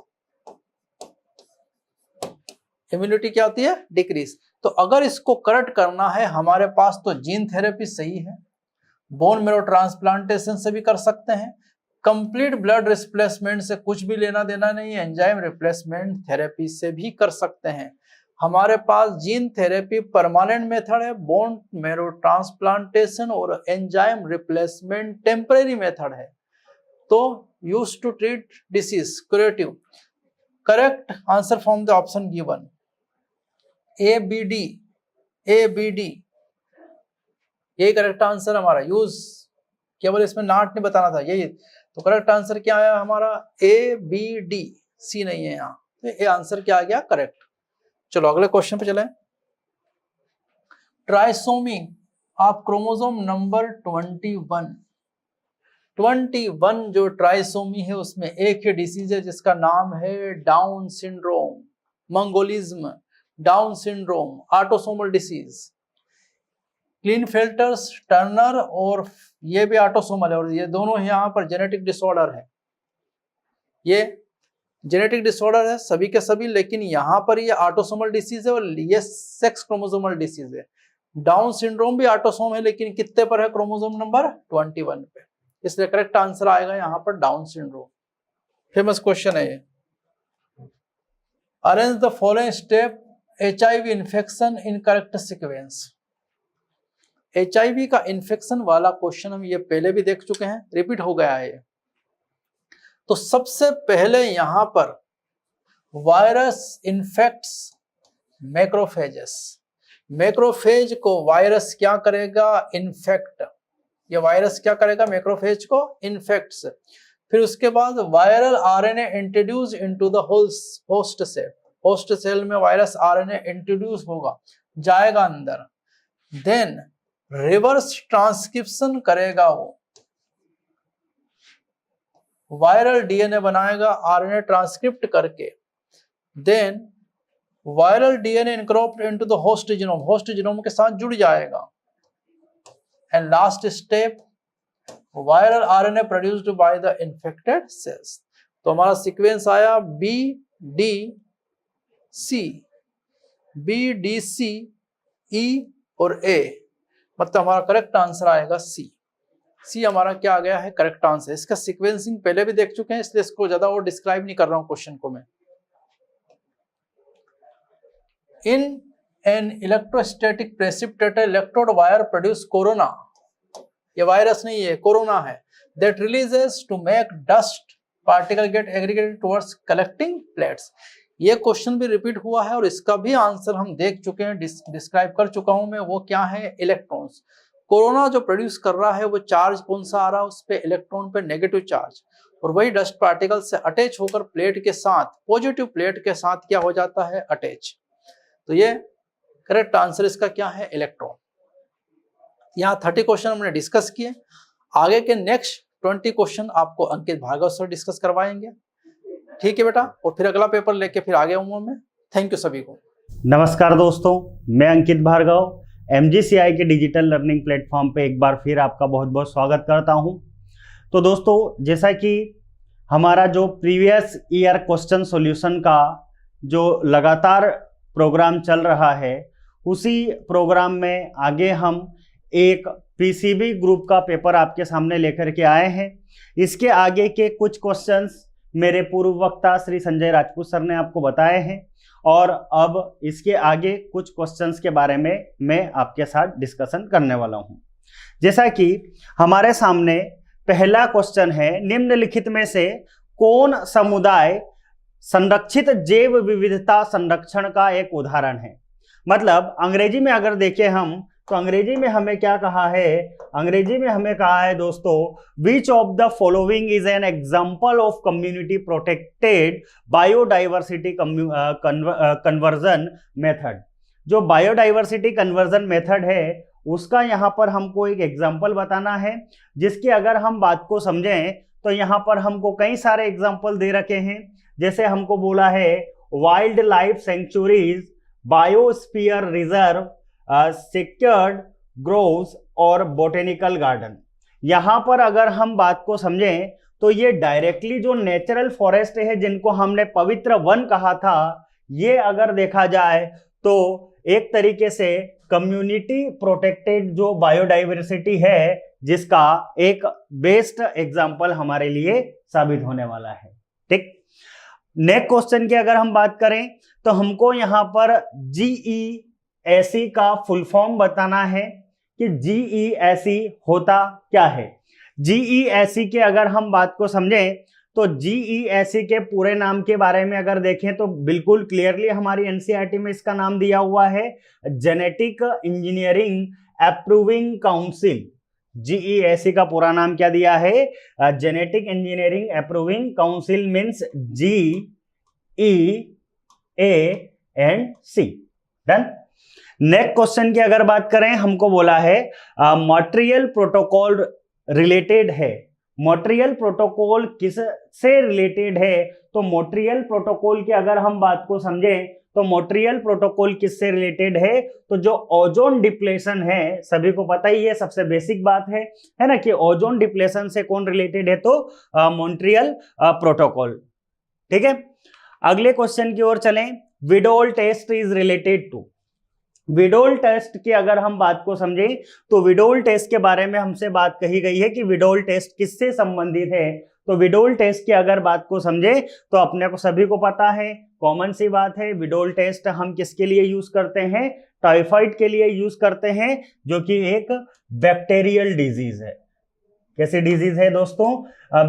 इम्यूनिटी क्या होती है डिक्रीज। तो अगर इसको करेक्ट करना है हमारे पास तो जीन थेरेपी सही है, बोन मेरो ट्रांसप्लांटेशन से भी कर सकते हैं, कंप्लीट ब्लड रिप्लेसमेंट से कुछ भी लेना देना नहीं है, एंजाइम रिप्लेसमेंट थेरेपी से भी कर सकते हैं। हमारे पास जीन थेरेपी परमानेंट मेथड है, बोन मेरो ट्रांसप्लांटेशन और एंजाइम रिप्लेसमेंट टेम्परेरी मेथड है। तो use to treat disease curative. Correct answer from the option given A B D, A B D यही करेक्ट आंसर हमारा। यूज केवल इसमें not नहीं बताना था यही। तो करेक्ट आंसर क्या आया हमारा ए बी डी, सी नहीं है यहाँ, तो ये आंसर क्या आ गया करेक्ट। चलो अगले क्वेश्चन पे चलें। ट्राइसोमी ऑफ क्रोमोसोम नंबर 21 जो ट्राइसोमी है उसमें एक ही डिसीज है जिसका नाम है Down syndrome, mongolism, Down syndrome, autosomal disease. Klinefelter's, Turner और ये भी ऑटोसोमल है, और ये दोनों यहाँ पर जेनेटिक डिसऑर्डर है। ये जेनेटिक डिसऑर्डर है सभी के सभी, लेकिन यहाँ पर ये ऑटोसोमल डिसीज है और ये सेक्स क्रोमोसोमल डिसीज है। डाउन सिंड्रोम भी ऑटोसोम है लेकिन कितने पर है क्रोमोसोम नंबर 21 पे, इसलिए करेक्ट आंसर आएगा यहाँ पर डाउन सिंड्रोम। फेमस क्वेश्चन है ये। Arrange the following step HIV infection in correct sequence. HIV का इन्फेक्शन वाला क्वेश्चन हम ये पहले भी देख चुके हैं, रिपीट हो गया है। तो सबसे पहले यहां पर वायरस इन्फेक्ट्स मैक्रोफेजेस। मैक्रोफेज को वायरस क्या करेगा इन्फेक्ट, ये वायरस क्या करेगा मैक्रोफेज को इन्फेक्ट्स। फिर उसके बाद viral RNA introduce into the host cell, host cell में वायरस RNA इंट्रोड्यूस होगा, जाएगा अंदर, देन रिवर्स ट्रांसक्रिप्शन करेगा, वो वायरल DNA बनाएगा RNA ट्रांसक्रिप्ट करके, then viral DNA incorporate into the host genome, host genome के साथ जुड़ जाएगा, and last step viral RNA produced by the infected cells. तो हमारा सीक्वेंस आया BDC E और A, मतलब हमारा करेक्ट आंसर आएगा सी हमारा क्या आ गया है करेक्ट आंसर। इसका सीक्वेंसिंग पहले भी देख चुके हैं इसलिए इसको ज्यादा और डिस्क्राइब नहीं कर रहा हूं क्वेश्चन को मैं। In an electrostatic precipitated electrode wire produce corona, ये वायरस नहीं है कोरोना है, that releases to make dust particle get aggregated towards collecting plates. ये क्वेश्चन भी रिपीट हुआ है और इसका भी आंसर हम देख चुके हैं, डिस्क्राइब कर चुका हूं मैं। वो क्या है इलेक्ट्रॉन्स। कोरोना जो प्रोड्यूस कर रहा है वो चार्ज कौन सा आ रहा है उस पे इलेक्ट्रॉन पे नेगेटिव चार्ज, और वही डस्ट पार्टिकल से अटैच होकर प्लेट के साथ पॉजिटिव प्लेट के साथ क्या हो जाता है अटैच। तो ये करेक्ट आंसर इसका क्या है इलेक्ट्रॉन। यहाँ 30 क्वेश्चन हमने डिस्कस किए, आगे के नेक्स्ट 20 क्वेश्चन आपको अंकित भार्गव सर डिस्कस करवाएंगे, ठीक है बेटा, और फिर अगला पेपर लेके फिर आगे आऊंगा मैं। थैंक यू सभी को। नमस्कार दोस्तों, मैं अंकित भार्गव MGCI के डिजिटल लर्निंग प्लेटफॉर्म पे एक बार फिर आपका बहुत बहुत स्वागत करता हूं। तो दोस्तों, जैसा कि हमारा जो प्रीवियस ईयर क्वेश्चन सॉल्यूशन का जो लगातार प्रोग्राम चल रहा है, उसी प्रोग्राम में आगे हम एक PCB ग्रुप का पेपर आपके सामने लेकर के आए हैं। इसके आगे के कुछ क्वेश्चंस मेरे पूर्व वक्ता श्री संजय राजपूत सर ने आपको बताए हैं, और अब इसके आगे कुछ क्वेश्चंस के बारे में मैं आपके साथ डिस्कशन करने वाला हूं। जैसा कि हमारे सामने पहला क्वेश्चन है, निम्नलिखित में से कौन समुदाय संरक्षित जैव विविधता संरक्षण का एक उदाहरण है? मतलब अंग्रेजी में अगर देखें हम, तो अंग्रेजी में हमें क्या कहा है? अंग्रेजी में हमें कहा है दोस्तों, विच of the following is an example of community protected biodiversity conversion method. जो बायोडाइवर्सिटी कन्वर्जन मेथड है उसका यहाँ पर हमको एक एग्जाम्पल बताना है, जिसकी अगर हम बात को समझें तो यहाँ पर हमको कई सारे एग्जाम्पल दे रखे हैं। जैसे हमको बोला है wild life sanctuaries, biosphere reserve, secured groves और बोटेनिकल गार्डन। यहाँ पर अगर हम बात को समझें तो ये डायरेक्टली जो नेचुरल फॉरेस्ट है जिनको हमने पवित्र वन कहा था, ये अगर देखा जाए तो एक तरीके से कम्युनिटी प्रोटेक्टेड जो बायोडाइवर्सिटी है जिसका एक बेस्ट एग्जाम्पल हमारे लिए साबित होने वाला है। ठीक, नेक्स्ट क्वेश्चन की अगर हम बात करें तो हमको यहाँ पर GESE का फुल फॉर्म बताना है कि GESE होता क्या है। GESE के अगर हम बात को समझें तो GESE के पूरे नाम के बारे में अगर देखें तो बिल्कुल क्लियरली हमारी NCERT में इसका नाम दिया हुआ है genetic engineering approving council. GESE का पूरा नाम क्या दिया है? Genetic engineering approving council means GEANC। Done. Next question की अगर बात करें, हमको बोला है मॉन्ट्रियल प्रोटोकॉल रिलेटेड है। मॉन्ट्रियल प्रोटोकॉल किस से रिलेटेड है? तो मॉन्ट्रियल प्रोटोकॉल की अगर हम बात को समझें तो मॉन्ट्रियल प्रोटोकॉल किससे रिलेटेड है? तो जो ओजोन डिप्लेशन है, सभी को पता ही है, सबसे बेसिक बात है ना, कि ओजोन डिप्लेशन से कौन रिलेटेड है? तो मॉन्ट्रियल प्रोटोकॉल। ठीक है, अगले क्वेश्चन की ओर चलें। Widal test is related to. Widal test की अगर हम बात को समझें तो विडोल टेस्ट के बारे में हमसे बात कही गई है कि विडोल टेस्ट किससे संबंधित है। तो विडोल टेस्ट की अगर बात को समझें तो अपने को सभी को पता है, कॉमन सी बात है, विडोल टेस्ट हम किसके लिए यूज करते हैं? टाइफाइड के लिए यूज करते हैं, जो कि एक बैक्टीरियल डिजीज है। कैसी डिजीज है दोस्तों?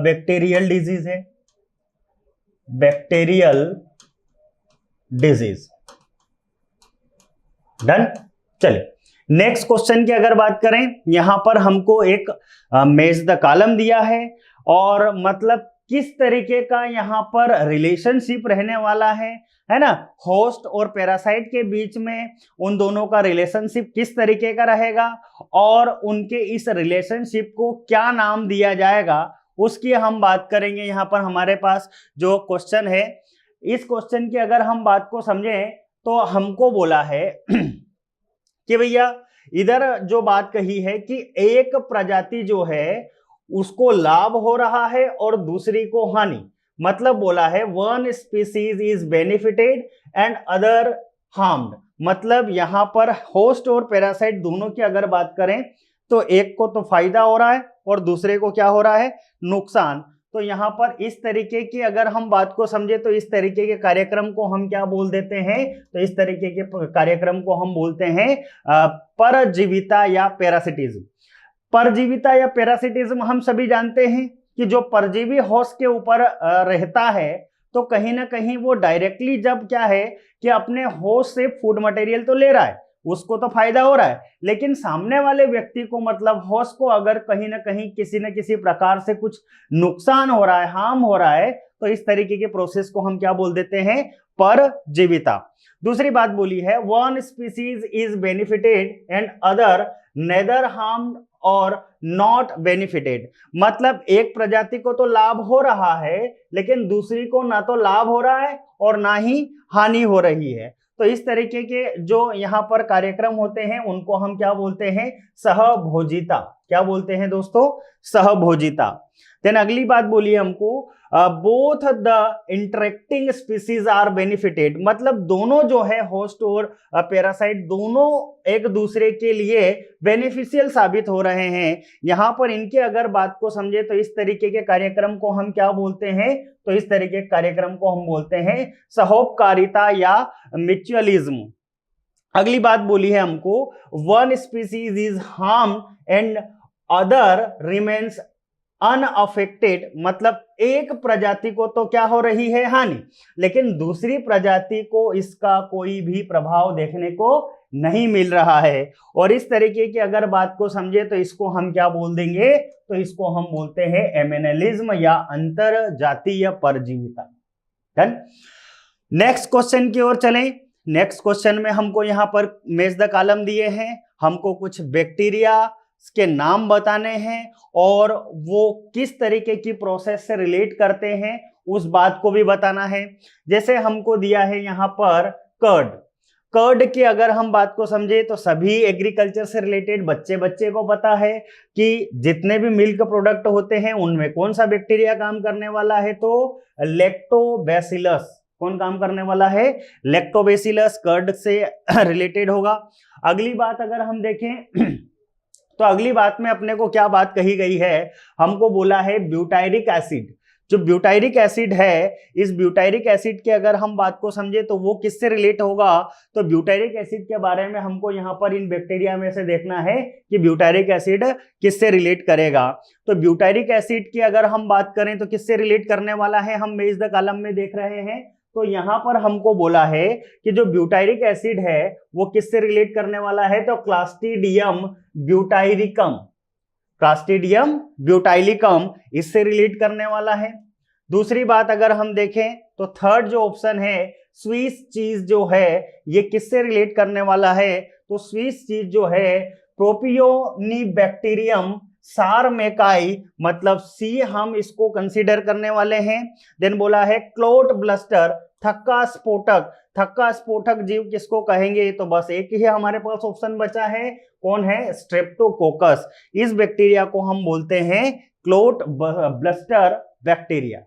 बैक्टीरियल डिजीज है, बैक्टीरियल डिजीज। डन। चलिए नेक्स्ट क्वेश्चन की अगर बात करें, यहां पर हमको एक मैच द कॉलम दिया है और मतलब किस तरीके का यहां पर रिलेशनशिप रहने वाला है ना, होस्ट और पैरासाइट के बीच में उन दोनों का रिलेशनशिप किस तरीके का रहेगा और उनके इस रिलेशनशिप को क्या नाम दिया जाएगा, उसकी हम बात करेंगे। यहां पर हमारे पास जो क्वेश्चन है, इस क्वेश्चन की अगर हम बात को समझें तो हमको बोला है कि भैया इधर जो बात कही है कि एक प्रजाति जो है उसको लाभ हो रहा है और दूसरी को हानि। मतलब बोला है one species is benefited and other harmed. मतलब यहां पर होस्ट और पैरासाइट दोनों की अगर बात करें तो एक को तो फायदा हो रहा है और दूसरे को क्या हो रहा है? नुकसान। तो यहाँ पर इस तरीके की अगर हम बात को समझे तो इस तरीके के कार्यक्रम को हम क्या बोल देते हैं? तो इस तरीके के कार्यक्रम को हम बोलते हैं परजीविता या पैरासिटिज्म। परजीविता या पैरासिटिज्म हम सभी जानते हैं कि जो परजीवी होस्ट के ऊपर रहता है तो कहीं ना कहीं वो डायरेक्टली जब क्या है कि अपने होस्ट से फूड मटेरियल तो ले रहा है, उसको तो फायदा हो रहा है, लेकिन सामने वाले व्यक्ति को मतलब होस्ट को अगर कहीं ना कहीं किसी न किसी प्रकार से कुछ नुकसान हो रहा है, हार्म हो रहा है, तो इस तरीके के प्रोसेस को हम क्या बोल देते हैं? परजीविता। दूसरी बात बोली है one species is benefited and other neither harmed और नॉट बेनिफिटेड। मतलब एक प्रजाति को तो लाभ हो रहा है लेकिन दूसरी को ना तो लाभ हो रहा है और ना ही हानि हो रही है। तो इस तरीके के जो यहाँ पर कार्यक्रम होते हैं उनको हम क्या बोलते हैं? सहभोजिता। क्या बोलते हैं दोस्तों? सहभोजिता। देन अगली बात बोलिए हमको both the interacting species are benefited. मतलब दोनों जो है होस्ट और पैरासाइट दोनों एक दूसरे के लिए बेनिफिशियल साबित हो रहे हैं। यहाँ पर इनके अगर बात को समझे तो इस तरीके के कार्यक्रम को हम क्या बोलते हैं? तो इस तरीके के कार्यक्रम को हम बोलते हैं सहोपकारिता या म्यूचुअलिज्म। अगली बात बोली है हमको one species is harm and other remains unaffected, मतलब एक प्रजाति को तो क्या हो रही है हानि, लेकिन दूसरी प्रजाति को इसका कोई भी प्रभाव देखने को नहीं मिल रहा है। और इस तरीके की अगर बात को समझे तो इसको हम क्या बोल देंगे, तो इसको हम बोलते हैं एमेनलिज्म या अंतर जातीय परजीविता। डन। नेक्स्ट क्वेश्चन की ओर चलें। नेक्स्ट क्वेश्चन में हमको यहाँ पर मैच द कॉलम दिए हैं, हमको कुछ बैक्टीरिया के नाम बताने हैं और वो किस तरीके की प्रोसेस से रिलेट करते हैं उस बात को भी बताना है। जैसे हमको दिया है यहाँ पर कर्ड। कर्ड की अगर हम बात को समझे तो सभी एग्रीकल्चर से रिलेटेड बच्चे बच्चे को पता है कि जितने भी मिल्क प्रोडक्ट होते हैं उनमें कौन सा बैक्टीरिया काम करने वाला है, तो लैक्टोबैसिलस। कौन काम करने वाला है, लैक्टोबैसिलस कर्ड से रिलेटेड होगा। अगली बात अगर हम देखें तो अगली बात में अपने को क्या बात कही गई है, हमको बोला है ब्यूटायरिक एसिड। जो ब्यूटायरिक एसिड है, इस ब्यूटायरिक एसिड के अगर हम बात को समझे तो वो किससे रिलेट होगा, तो ब्यूटायरिक एसिड के बारे में हमको यहाँ पर इन बैक्टीरिया में से देखना है कि ब्यूटायरिक एसिड किससे रिलेट करेगा। तो ब्यूटायरिक एसिड की अगर हम बात करें तो किससे रिलेट करने वाला है, हम मैच द कॉलम में देख रहे हैं। तो यहाँ पर हमको बोला है कि जो ब्यूटायरिक एसिड है वो किससे रिलेट करने वाला है, तो क्लास्ट्रीडियम ब्यूटायरिकम। क्लास्ट्रीडियम ब्यूटाइलिकम इससे रिलेट करने वाला है। दूसरी बात अगर हम देखें तो थर्ड जो ऑप्शन है स्विस चीज जो है ये किससे रिलेट करने वाला है, तो स्विस चीज जो है प्रोपियोनिबैक्टीरियम सारमेकाई, मतलब सी हम इसको कंसीडर करने वाले हैं। देन बोला है क्लोट ब्लस्टर थक्का स्फोटक। थक्का स्फोटक जीव किसको कहेंगे, तो बस एक ही हमारे पास ऑप्शन बचा है, कौन है, स्ट्रेप्टोकोकस। इस बैक्टीरिया को हम बोलते हैं क्लोट ब्लस्टर बैक्टीरिया।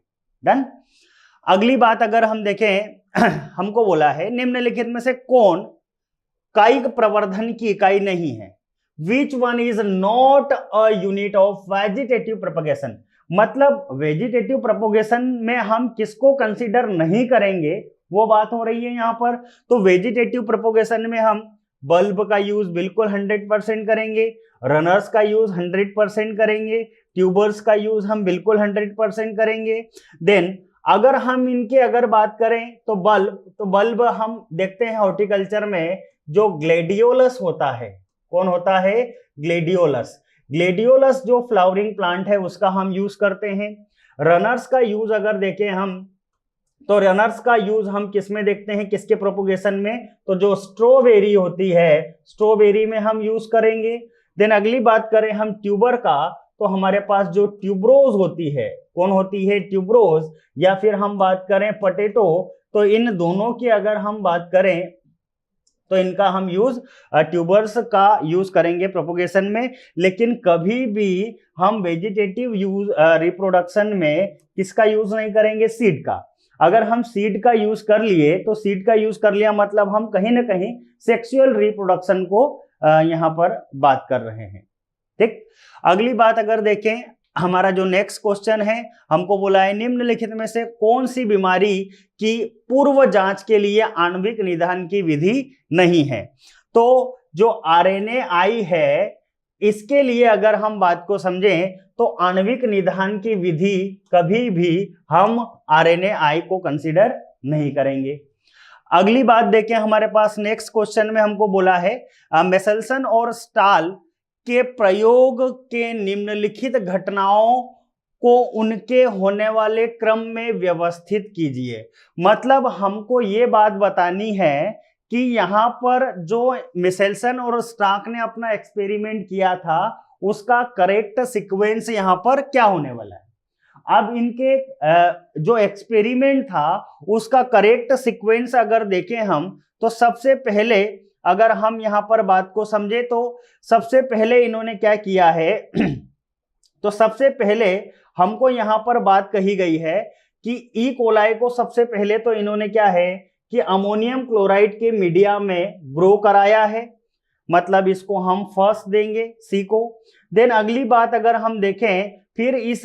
डन। अगली बात अगर हम देखें हमको बोला है निम्नलिखित में से कौन कायिक प्रवर्धन की इकाई नहीं है, which one is not a unit of vegetative propagation. मतलब वेजिटेटिव प्रोपगेशन में हम किसको कंसीडर नहीं करेंगे वो बात हो रही है यहाँ पर। तो वेजिटेटिव प्रोपगेशन में हम बल्ब का यूज बिल्कुल 100% करेंगे, रनर्स का यूज 100% करेंगे, ट्यूबर्स का यूज हम बिल्कुल 100% करेंगे। देन अगर हम इनके अगर बात करें तो बल्ब हम देखते हैं हॉर्टिकल्चर में जो ग्लेडियोलस होता है, कौन होता है, ग्लेडियोलस। ग्लेडियोलस जो फ्लावरिंग प्लांट है उसका हम यूज करते हैं। रनर्स का यूज अगर देखें हम तो रनर्स का यूज हम किस में देखते हैं, किसके प्रोपोगेशन में, तो जो स्ट्रॉबेरी होती है स्ट्रॉबेरी में हम यूज करेंगे। देन अगली बात करें हम ट्यूबर का, तो हमारे पास जो ट्यूबरोज होती है, कौन होती है, ट्यूबरोज, या फिर हम बात करें पोटैटो, तो इन दोनों की अगर हम बात करें तो इनका हम यूज ट्यूबर्स का यूज करेंगे प्रोपोगेशन में। लेकिन कभी भी हम वेजिटेटिव यूज रिप्रोडक्शन में किसका यूज नहीं करेंगे, सीड का। अगर हम सीड का यूज कर लिए तो सीड का यूज कर लिया मतलब हम कहीं ना कहीं सेक्सुअल रिप्रोडक्शन को यहाँ पर बात कर रहे हैं। ठीक। अगली बात अगर देखें हमारा जो नेक्स्ट क्वेश्चन है, हमको बोला है निम्नलिखित में से कौन सी बीमारी की पूर्व जांच के लिए आणविक निदान की विधि नहीं है। तो जो RNAi है इसके लिए अगर हम बात को समझें तो आणविक निदान की विधि कभी भी हम RNAi को कंसीडर नहीं करेंगे। अगली बात देखें हमारे पास नेक्स्ट क्वेश्चन में हमको बोला है मेसेल्सन और स्टाल के प्रयोग के निम्नलिखित घटनाओं को उनके होने वाले क्रम में व्यवस्थित कीजिए। मतलब हमको ये बात बतानी है कि यहाँ पर जो मेसेल्सन और स्टार्क ने अपना एक्सपेरिमेंट किया था उसका करेक्ट सीक्वेंस यहाँ पर क्या होने वाला है। अब इनके जो एक्सपेरिमेंट था उसका करेक्ट सीक्वेंस अगर देखें हम तो सबसे पहले अगर हम यहाँ पर बात को समझे तो सबसे पहले इन्होंने क्या किया है तो सबसे पहले हमको यहाँ पर बात कही गई है कि ई कोलाई को सबसे पहले तो इन्होंने क्या है कि अमोनियम क्लोराइड के मीडिया में ग्रो कराया है, मतलब इसको हम फर्स्ट देंगे सी को। देन अगली बात अगर हम देखें फिर इस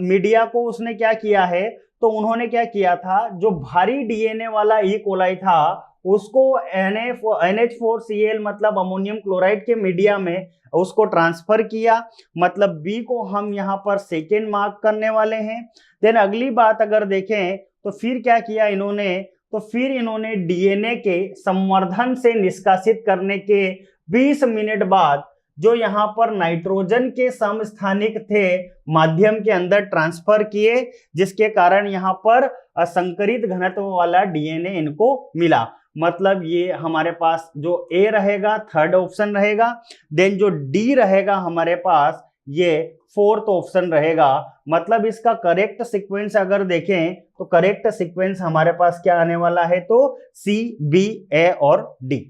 मीडिया को उसने क्या किया है तो उन्होंने क्या किया था, जो भारी DNA वाला ई कोलाई था उसको NH4Cl मतलब अमोनियम क्लोराइड के मीडिया में उसको ट्रांसफर किया, मतलब B को हम यहाँ पर सेकेंड मार्क करने वाले हैं। देन अगली बात अगर देखें तो फिर क्या किया इन्होंने, तो फिर इन्होंने DNA के संवर्धन से निष्कासित करने के 20 मिनट बाद जो यहाँ पर नाइट्रोजन के समस्थानिक थे माध्यम के अंदर ट्रांसफर किए, जिसके कारण यहाँ पर असंकरित घनत्व वाला DNA इनको मिला। मतलब ये हमारे पास जो A रहेगा थर्ड ऑप्शन रहेगा, देन जो D रहेगा हमारे पास ये फोर्थ ऑप्शन रहेगा। मतलब इसका करेक्ट सीक्वेंस अगर देखें तो करेक्ट सीक्वेंस हमारे पास क्या आने वाला है, तो C, B, A और D।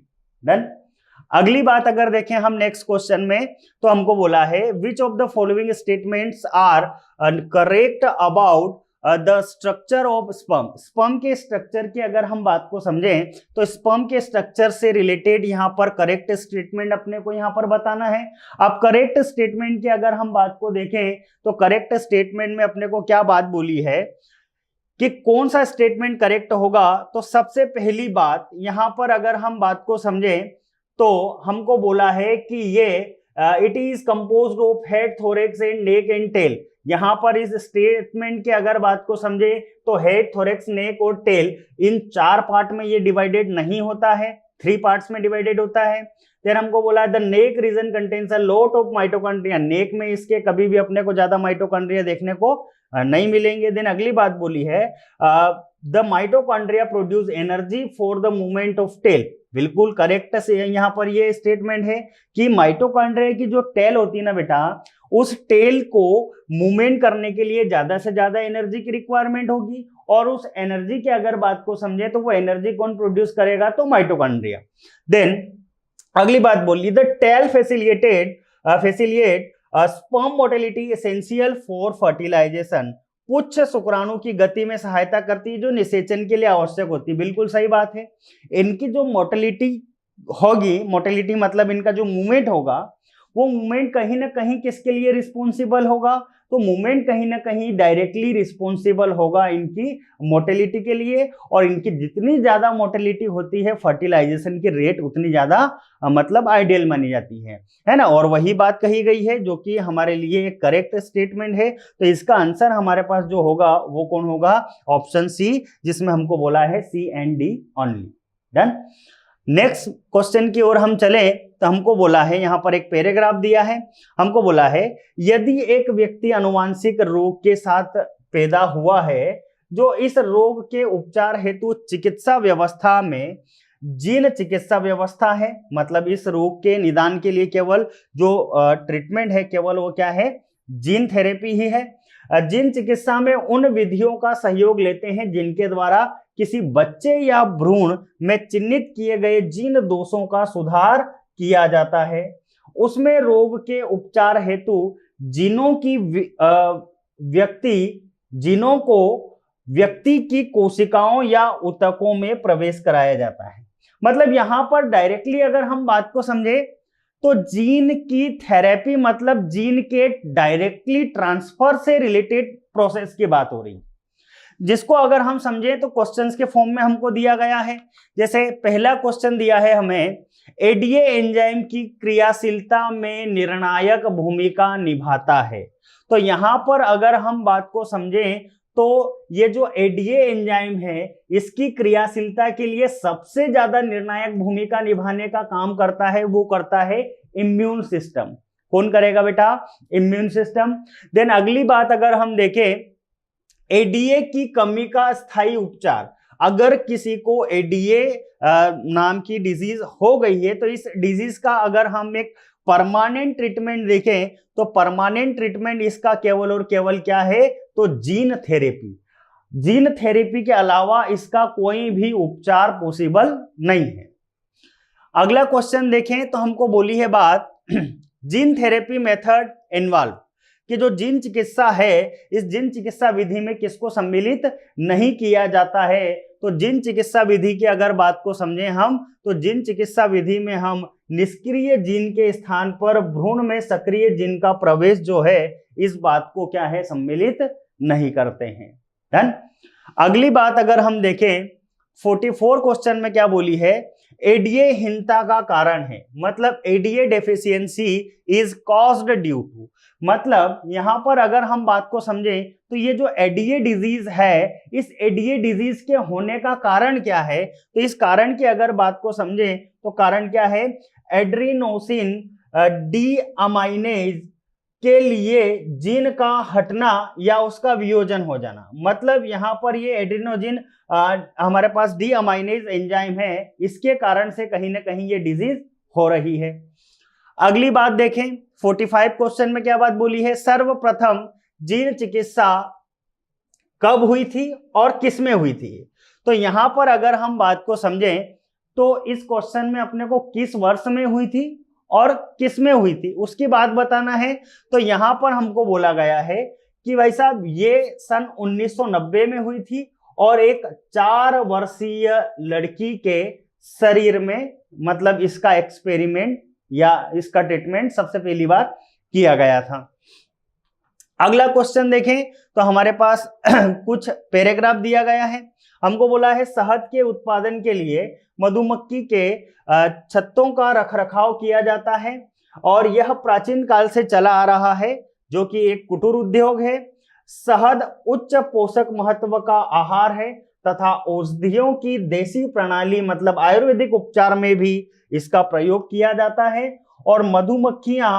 डन। अगली बात अगर देखें हम नेक्स्ट क्वेश्चन में, तो हमको बोला है which of the following statements are correct about the structure of sperm. Sperm के स्ट्रक्चर की अगर हम बात को समझें तो स्पर्म के स्ट्रक्चर से रिलेटेड यहाँ पर करेक्ट स्टेटमेंट अपने को यहाँ पर बताना है। अब करेक्ट स्टेटमेंट की अगर हम बात को देखें तो करेक्ट स्टेटमेंट में अपने को क्या बात बोली है कि कौन सा स्टेटमेंट करेक्ट होगा। तो सबसे पहली बात यहाँ पर अगर हम बात को समझें तो हमको बोला है कि ये it is composed of head, thorax and neck and tail. यहाँ पर इस स्टेटमेंट की अगर बात को समझे तो हेड, थोरेक्स, नेक और टेल इन 4 पार्ट में ये डिवाइडेड नहीं होता है, 3 पार्ट्स में डिवाइडेड होता है। फिर हमको बोला the neck region contains a lot of mitochondria. Neck में इसके कभी भी अपने को ज्यादा माइटोकॉन्ड्रिया देखने को नहीं मिलेंगे। देन अगली बात बोली है the mitochondria produce energy for the movement of tail. बिल्कुल करेक्ट से यहाँ पर ये स्टेटमेंट है कि माइटोकॉन्ड्रिया की जो टेल होती है ना बेटा, उस टेल को मूवमेंट करने के लिए ज्यादा से ज्यादा एनर्जी की रिक्वायरमेंट होगी, और उस एनर्जी की अगर बात को समझे तो वो एनर्जी कौन प्रोड्यूस करेगा, तो माइटोकॉन्ड्रिया। देन अगली बात बोली the tail facilitate sperm motility essential for fertilization. पुच्छ शुक्राणु की गति में सहायता करती है जो निषेचन के लिए आवश्यक होती है। बिल्कुल सही बात है। इनकी जो मोटिलिटी होगी, मोटिलिटी मतलब इनका जो मूवमेंट होगा, वो मूवमेंट कहीं ना कहीं किसके लिए रिस्पॉन्सिबल होगा, तो मूवमेंट कहीं ना कहीं डायरेक्टली रिस्पॉन्सिबल होगा इनकी मोटिलिटी के लिए। और इनकी जितनी ज्यादा मोटिलिटी होती है फर्टिलाइजेशन की रेट उतनी ज्यादा मतलब आइडियल मानी जाती है ना। और वही बात कही गई है जो कि हमारे लिए एक करेक्ट स्टेटमेंट है। तो इसका आंसर हमारे पास जो होगा वो कौन होगा, ऑप्शन सी, जिसमें हमको बोला है C and D only. Done. Next question की ओर हम चले तो हमको बोला है, यहाँ पर एक पैराग्राफ दिया है, हमको बोला है यदि एक व्यक्ति अनुवांशिक रोग के साथ पैदा हुआ है जो इस रोग के उपचार हेतु चिकित्सा व्यवस्था में जीन चिकित्सा व्यवस्था है, मतलब इस रोग के निदान के लिए केवल जो ट्रीटमेंट है केवल वो क्या है, जीन थेरेपी ही है। जीन चिकित्सा में उन विधियों का सहयोग लेते हैं जिनके द्वारा किसी बच्चे या भ्रूण में चिन्हित किए गए जीन दोषों का सुधार किया जाता है। उसमें रोग के उपचार हेतु जीनों को व्यक्ति की कोशिकाओं या ऊतकों में प्रवेश कराया जाता है। मतलब यहां पर डायरेक्टली अगर हम बात को समझे तो जीन की थेरेपी मतलब जीन के डायरेक्टली ट्रांसफर से रिलेटेड प्रोसेस की बात हो रही है, जिसको अगर हम समझे तो क्वेश्चंस के फॉर्म में हमको दिया गया है। जैसे पहला क्वेश्चन दिया है हमें, एडीए एंजाइम की क्रियाशीलता में निर्णायक भूमिका निभाता है। तो यहां पर अगर हम बात को समझें तो ये जो एडीए एंजाइम है इसकी क्रियाशीलता के लिए सबसे ज्यादा निर्णायक भूमिका निभाने का काम करता है, वो करता है इम्यून सिस्टम। कौन करेगा बेटा, इम्यून सिस्टम। देन अगली बात अगर हम देखें, एडीए की कमी का स्थायी उपचार। अगर किसी को एडीए नाम की डिजीज हो गई है तो इस डिजीज का अगर हम एक परमानेंट ट्रीटमेंट देखें तो परमानेंट ट्रीटमेंट इसका केवल और केवल क्या है, तो जीन थेरेपी। जीन थेरेपी के अलावा इसका कोई भी उपचार पॉसिबल नहीं है। अगला क्वेश्चन देखें तो हमको बोली है बात जीन थेरेपी मेथड इन्वॉल्व, कि जो जीन चिकित्सा है इस जीन चिकित्सा विधि में किसको सम्मिलित नहीं किया जाता है। तो जीन चिकित्सा विधि की अगर बात को समझें हम तो जीन चिकित्सा विधि में हम निष्क्रिय जीन के स्थान पर भ्रूण में सक्रिय जीन का प्रवेश जो है इस बात को क्या है, सम्मिलित नहीं करते हैं। डन। अगली बात अगर हम देखें 44 क्वेश्चन में क्या बोली है, एडीएहीनता का कारण है, मतलब ADA deficiency is caused due to, मतलब यहां पर अगर हम बात को समझें तो ये जो एडीए डिजीज है, इस एडीए डिजीज के होने का कारण क्या है, तो इस कारण की अगर बात को समझें तो कारण क्या है, एड्रीनोसिन डीअमाइनेज के लिए जीन का हटना या उसका वियोजन हो जाना, मतलब यहां पर ये एड्रीनोजिन हमारे पास डीअमाइनेज एंजाइम है, इसके कारण से कहीं ना कहीं ये डिजीज हो रही है। अगली बात देखें 45 क्वेश्चन में क्या बात बोली है, सर्वप्रथम जीन चिकित्सा कब हुई थी और किस में हुई थी। तो यहां पर अगर हम बात को समझें तो इस क्वेश्चन में अपने को किस वर्ष में हुई थी और किस में हुई थी उसकी बात बताना है। तो यहां पर हमको बोला गया है कि भाई साहब ये सन 1990 में हुई थी और एक 4 वर्षीय लड़की के शरीर में, मतलब इसका एक्सपेरिमेंट या इसका ट्रीटमेंट सबसे पहली बार किया गया था। अगला क्वेश्चन देखें तो हमारे पास कुछ पैराग्राफ दिया गया है, हमको बोला है शहद के उत्पादन के लिए मधुमक्खी के छत्तों का रखरखाव किया जाता है और यह प्राचीन काल से चला आ रहा है, जो कि एक कुटीर उद्योग है। शहद उच्च पोषक महत्व का आहार है तथा औषधियों की देसी प्रणाली मतलब आयुर्वेदिक उपचार में भी इसका प्रयोग किया जाता है और मधुमक्खियां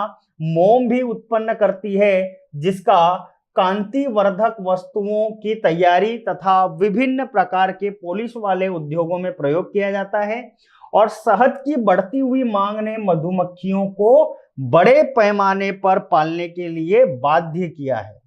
मोम भी उत्पन्न करती है जिसका कांतिवर्धक वस्तुओं की तैयारी तथा विभिन्न प्रकार के पॉलिश वाले उद्योगों में प्रयोग किया जाता है और शहद की बढ़ती हुई मांग ने मधुमक्खियों को बड़े पैमाने पर पालने के लिए बाध्य किया है।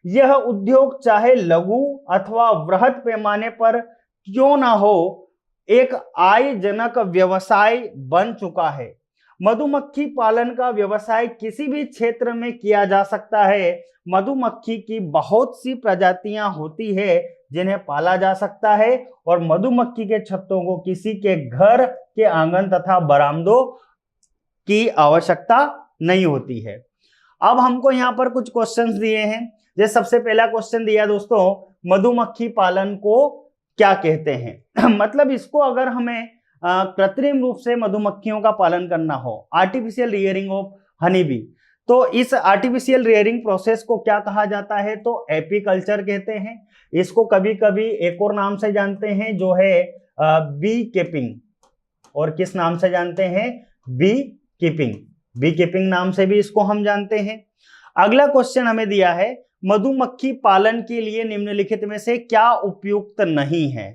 यह उद्योग चाहे लघु अथवा वृहद पैमाने पर क्यों ना हो, एक आयजनक व्यवसाय बन चुका है। मधुमक्खी पालन का व्यवसाय किसी भी क्षेत्र में किया जा सकता है। मधुमक्खी की बहुत सी प्रजातियां होती है जिन्हें पाला जा सकता है और मधुमक्खी के छत्तों को किसी के घर के आंगन तथा बरामदों की आवश्यकता नहीं होती है। अब हमको यहाँ पर कुछ क्वेश्चंस दिए हैं। जैसे सबसे पहला क्वेश्चन दिया दोस्तों, मधुमक्खी पालन को क्या कहते हैं मतलब इसको अगर हमें कृत्रिम रूप से मधुमक्खियों का पालन करना हो, artificial rearing of honey bee, तो इस आर्टिफिशियल रियरिंग प्रोसेस को क्या कहा जाता है, तो एपीकल्चर कहते हैं। इसको कभी कभी एक और नाम से जानते हैं जो है बी कीपिंग, और किस नाम से जानते हैं, बी कीपिंग, बी कीपिंग नाम से भी इसको हम जानते हैं। अगला क्वेश्चन हमें दिया है, मधुमक्खी पालन के लिए निम्नलिखित में से क्या उपयुक्त नहीं है।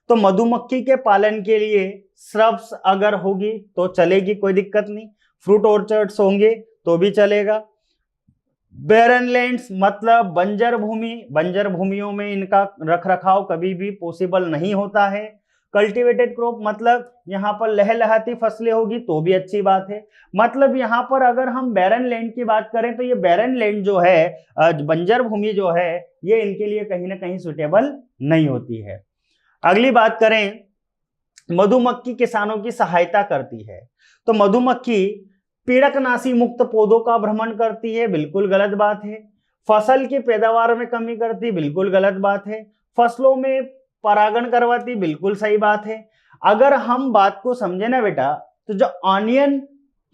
तो मधुमक्खी के पालन के लिए श्रब्स अगर होगी तो चलेगी, कोई दिक्कत नहीं। फ्रूट ऑर्चर्ड्स होंगे तो भी चलेगा। बैरन लैंड्स मतलब बंजर भूमि, बंजर भूमियों में इनका रखरखाव कभी भी पॉसिबल नहीं होता है। कल्टीवेटेड क्रॉप मतलब यहाँ पर लहलहाती फसलें होगी तो भी अच्छी बात है। मतलब यहाँ पर अगर हम बैरन लैंड की बात करें तो ये बैरन लैंड जो है, बंजर भूमि जो है, ये इनके लिए कहीं ना कहीं सुटेबल नहीं होती है। अगली बात करें, मधुमक्खी किसानों की सहायता करती है। तो मधुमक्खी पीड़कनाशी मुक्त पौधों का भ्रमण करती है, बिल्कुल गलत बात है। फसल की पैदावार में कमी करती, बिल्कुल गलत बात है। फसलों में परागण करवाती, बिल्कुल सही बात है। अगर हम बात को समझे ना बेटा, तो जो ऑनियन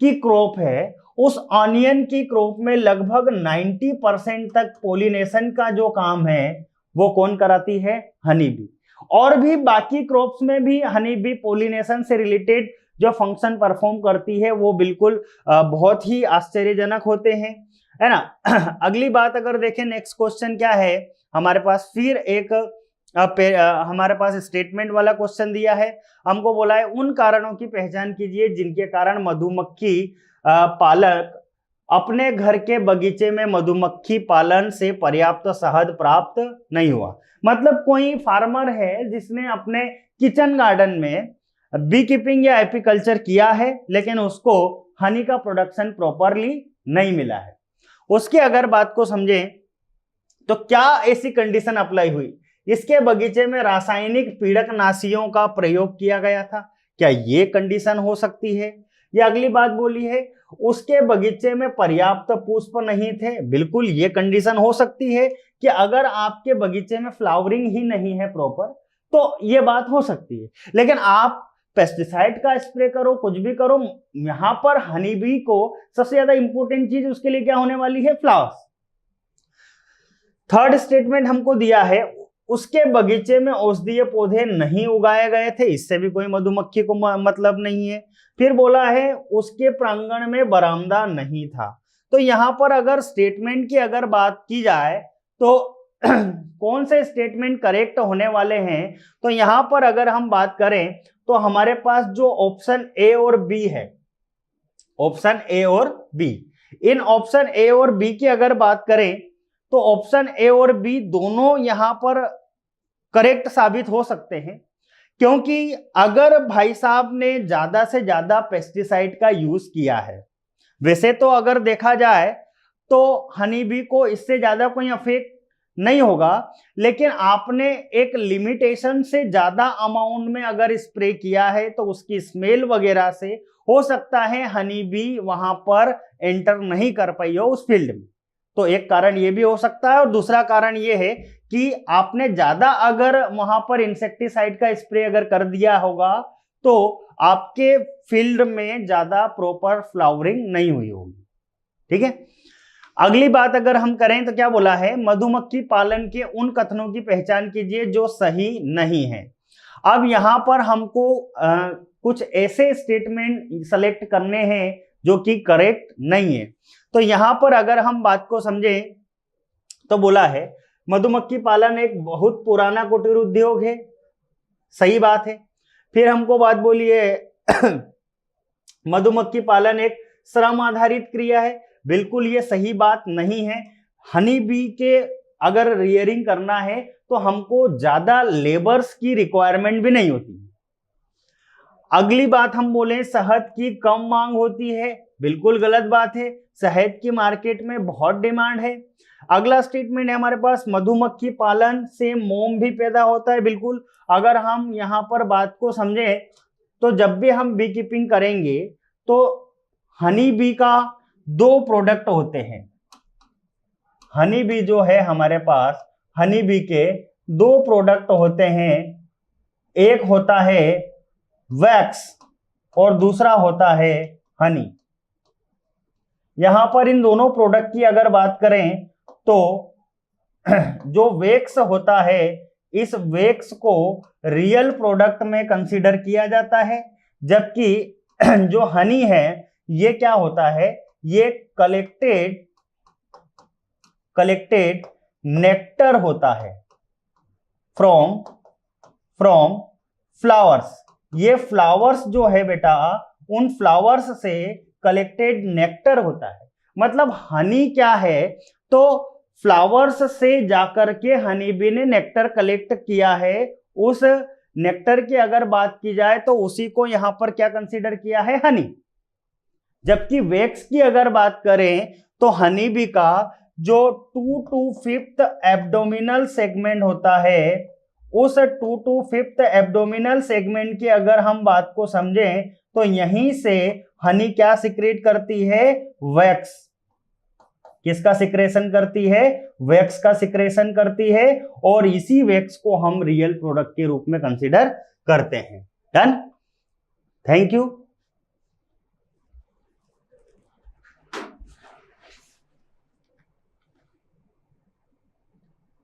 की क्रॉप है, उस ऑनियन की क्रॉप में लगभग 90% तक पोलिनेशन का जो काम है वो कौन कराती है, हनी बी। और भी बाकी क्रॉप्स में भी हनी बी पोलिनेशन से रिलेटेड जो फंक्शन परफॉर्म करती है वो बिल्कुल बहुत ही आश्चर्यजनक होते हैं, है ना। अगली बात अगर देखें, नेक्स्ट क्वेश्चन क्या है हमारे पास, फिर एक हमारे पास स्टेटमेंट वाला क्वेश्चन दिया है। हमको बोला है उन कारणों की पहचान कीजिए जिनके कारण मधुमक्खी पालक अपने घर के बगीचे में मधुमक्खी पालन से पर्याप्त शहद प्राप्त नहीं हुआ। मतलब कोई फार्मर है जिसने अपने किचन गार्डन में बी कीपिंग या एपीकल्चर किया है लेकिन उसको हनी का प्रोडक्शन प्रॉपरली नहीं मिला है। उसकी अगर बात को समझें तो क्या ऐसी कंडीशन अप्लाई हुई, इसके बगीचे में रासायनिक पीड़कनाशियों का प्रयोग किया गया था, क्या ये कंडीशन हो सकती है। या अगली बात बोली है उसके बगीचे में पर्याप्त पुष्प नहीं थे, बिल्कुल ये कंडीशन हो सकती है कि अगर आपके बगीचे में फ्लावरिंग ही नहीं है प्रॉपर, तो ये बात हो सकती है। लेकिन आप पेस्टिसाइड का स्प्रे करो, कुछ भी करो, यहां पर हनी बी को सबसे ज्यादा इंपॉर्टेंट चीज उसके लिए क्या होने वाली है? फ्लावर्स। थर्ड स्टेटमेंट हमको दिया है उसके बगीचे में औषधीय पौधे नहीं उगाए गए थे, इससे भी कोई मधुमक्खी को मतलब नहीं है। फिर बोला है उसके प्रांगण में बरामदा नहीं था। तो यहां पर अगर स्टेटमेंट की अगर बात की जाए तो कौन से स्टेटमेंट करेक्ट होने वाले हैं? तो यहां पर अगर हम बात करें तो हमारे पास जो ऑप्शन ए और बी है, ऑप्शन ए और बी, इन ऑप्शन ए और बी की अगर बात करें तो ऑप्शन ए और बी दोनों यहां पर करेक्ट साबित हो सकते हैं। क्योंकि अगर भाई साहब ने ज्यादा से ज्यादा पेस्टिसाइड का यूज किया है, वैसे तो अगर देखा जाए तो हनी बी को इससे ज्यादा कोई अफेक्ट नहीं होगा, लेकिन आपने एक लिमिटेशन से ज्यादा अमाउंट में अगर स्प्रे किया है तो उसकी स्मेल वगैरह से हो सकता है हनी बी वहां पर एंटर नहीं कर पाई हो उस फील्ड में। तो एक कारण ये भी हो सकता है, और दूसरा कारण ये है कि आपने ज्यादा अगर वहां पर इंसेक्टिसाइड का स्प्रे अगर कर दिया होगा तो आपके फील्ड में ज्यादा प्रॉपर फ्लावरिंग नहीं हुई होगी। ठीक है, अगली बात अगर हम करें तो क्या बोला है? मधुमक्खी पालन के उन कथनों की पहचान कीजिए जो सही नहीं है। अब यहां पर हमको कुछ ऐसे स्टेटमेंट सेलेक्ट करने हैं जो कि करेक्ट नहीं है। तो यहां पर अगर हम बात को समझें तो बोला है मधुमक्खी पालन एक बहुत पुराना कुटीर उद्योग है, सही बात है। फिर हमको बात बोली है मधुमक्खी पालन एक श्रम आधारित क्रिया है, बिल्कुल ये सही बात नहीं है। हनी बी के अगर रियरिंग करना है तो हमको ज्यादा लेबर्स की रिक्वायरमेंट भी नहीं होती। अगली बात हम बोले शहद की कम मांग होती है, बिल्कुल गलत बात है, शहद की मार्केट में बहुत डिमांड है। अगला स्टेटमेंट है हमारे पास मधुमक्खी पालन से मोम भी पैदा होता है, बिल्कुल। अगर हम यहाँ पर बात को समझें तो जब भी हम बी कीपिंग करेंगे तो हनी बी का दो प्रोडक्ट होते हैं। हनी बी जो है हमारे पास, हनी बी के दो प्रोडक्ट होते हैं, एक होता है वैक्स और दूसरा होता है हनी। यहां पर इन दोनों प्रोडक्ट की अगर बात करें तो जो वैक्स होता है, इस वैक्स को रियल प्रोडक्ट में कंसीडर किया जाता है, जबकि जो हनी है ये क्या होता है? ये कलेक्टेड नेक्टर होता है फ्रॉम फ्लावर्स। ये फ्लावर्स जो है बेटा, उन फ्लावर्स से कलेक्टेड नेक्टर होता है। मतलब हनी क्या है? तो फ्लावर्स से जाकर के हनी बी ने नेक्टर कलेक्ट किया है। उस नेक्टर की अगर बात की जाए तो उसी को यहां पर क्या कंसीडर किया है? हनी। जबकि वैक्स की अगर बात करें तो हनी बी का जो 2 to 5th एब्डोमिनल सेगमेंट होता है, उस 2 to 5th एब्डोमिनल सेगमेंट की अगर हम बात को समझें तो यहीं से हनी क्या सिक्रेट करती है? वैक्स। किसका सिक्रेशन करती है? वैक्स का सिक्रेशन करती है, और इसी वैक्स को हम रियल प्रोडक्ट के रूप में कंसीडर करते हैं। Done, thank you.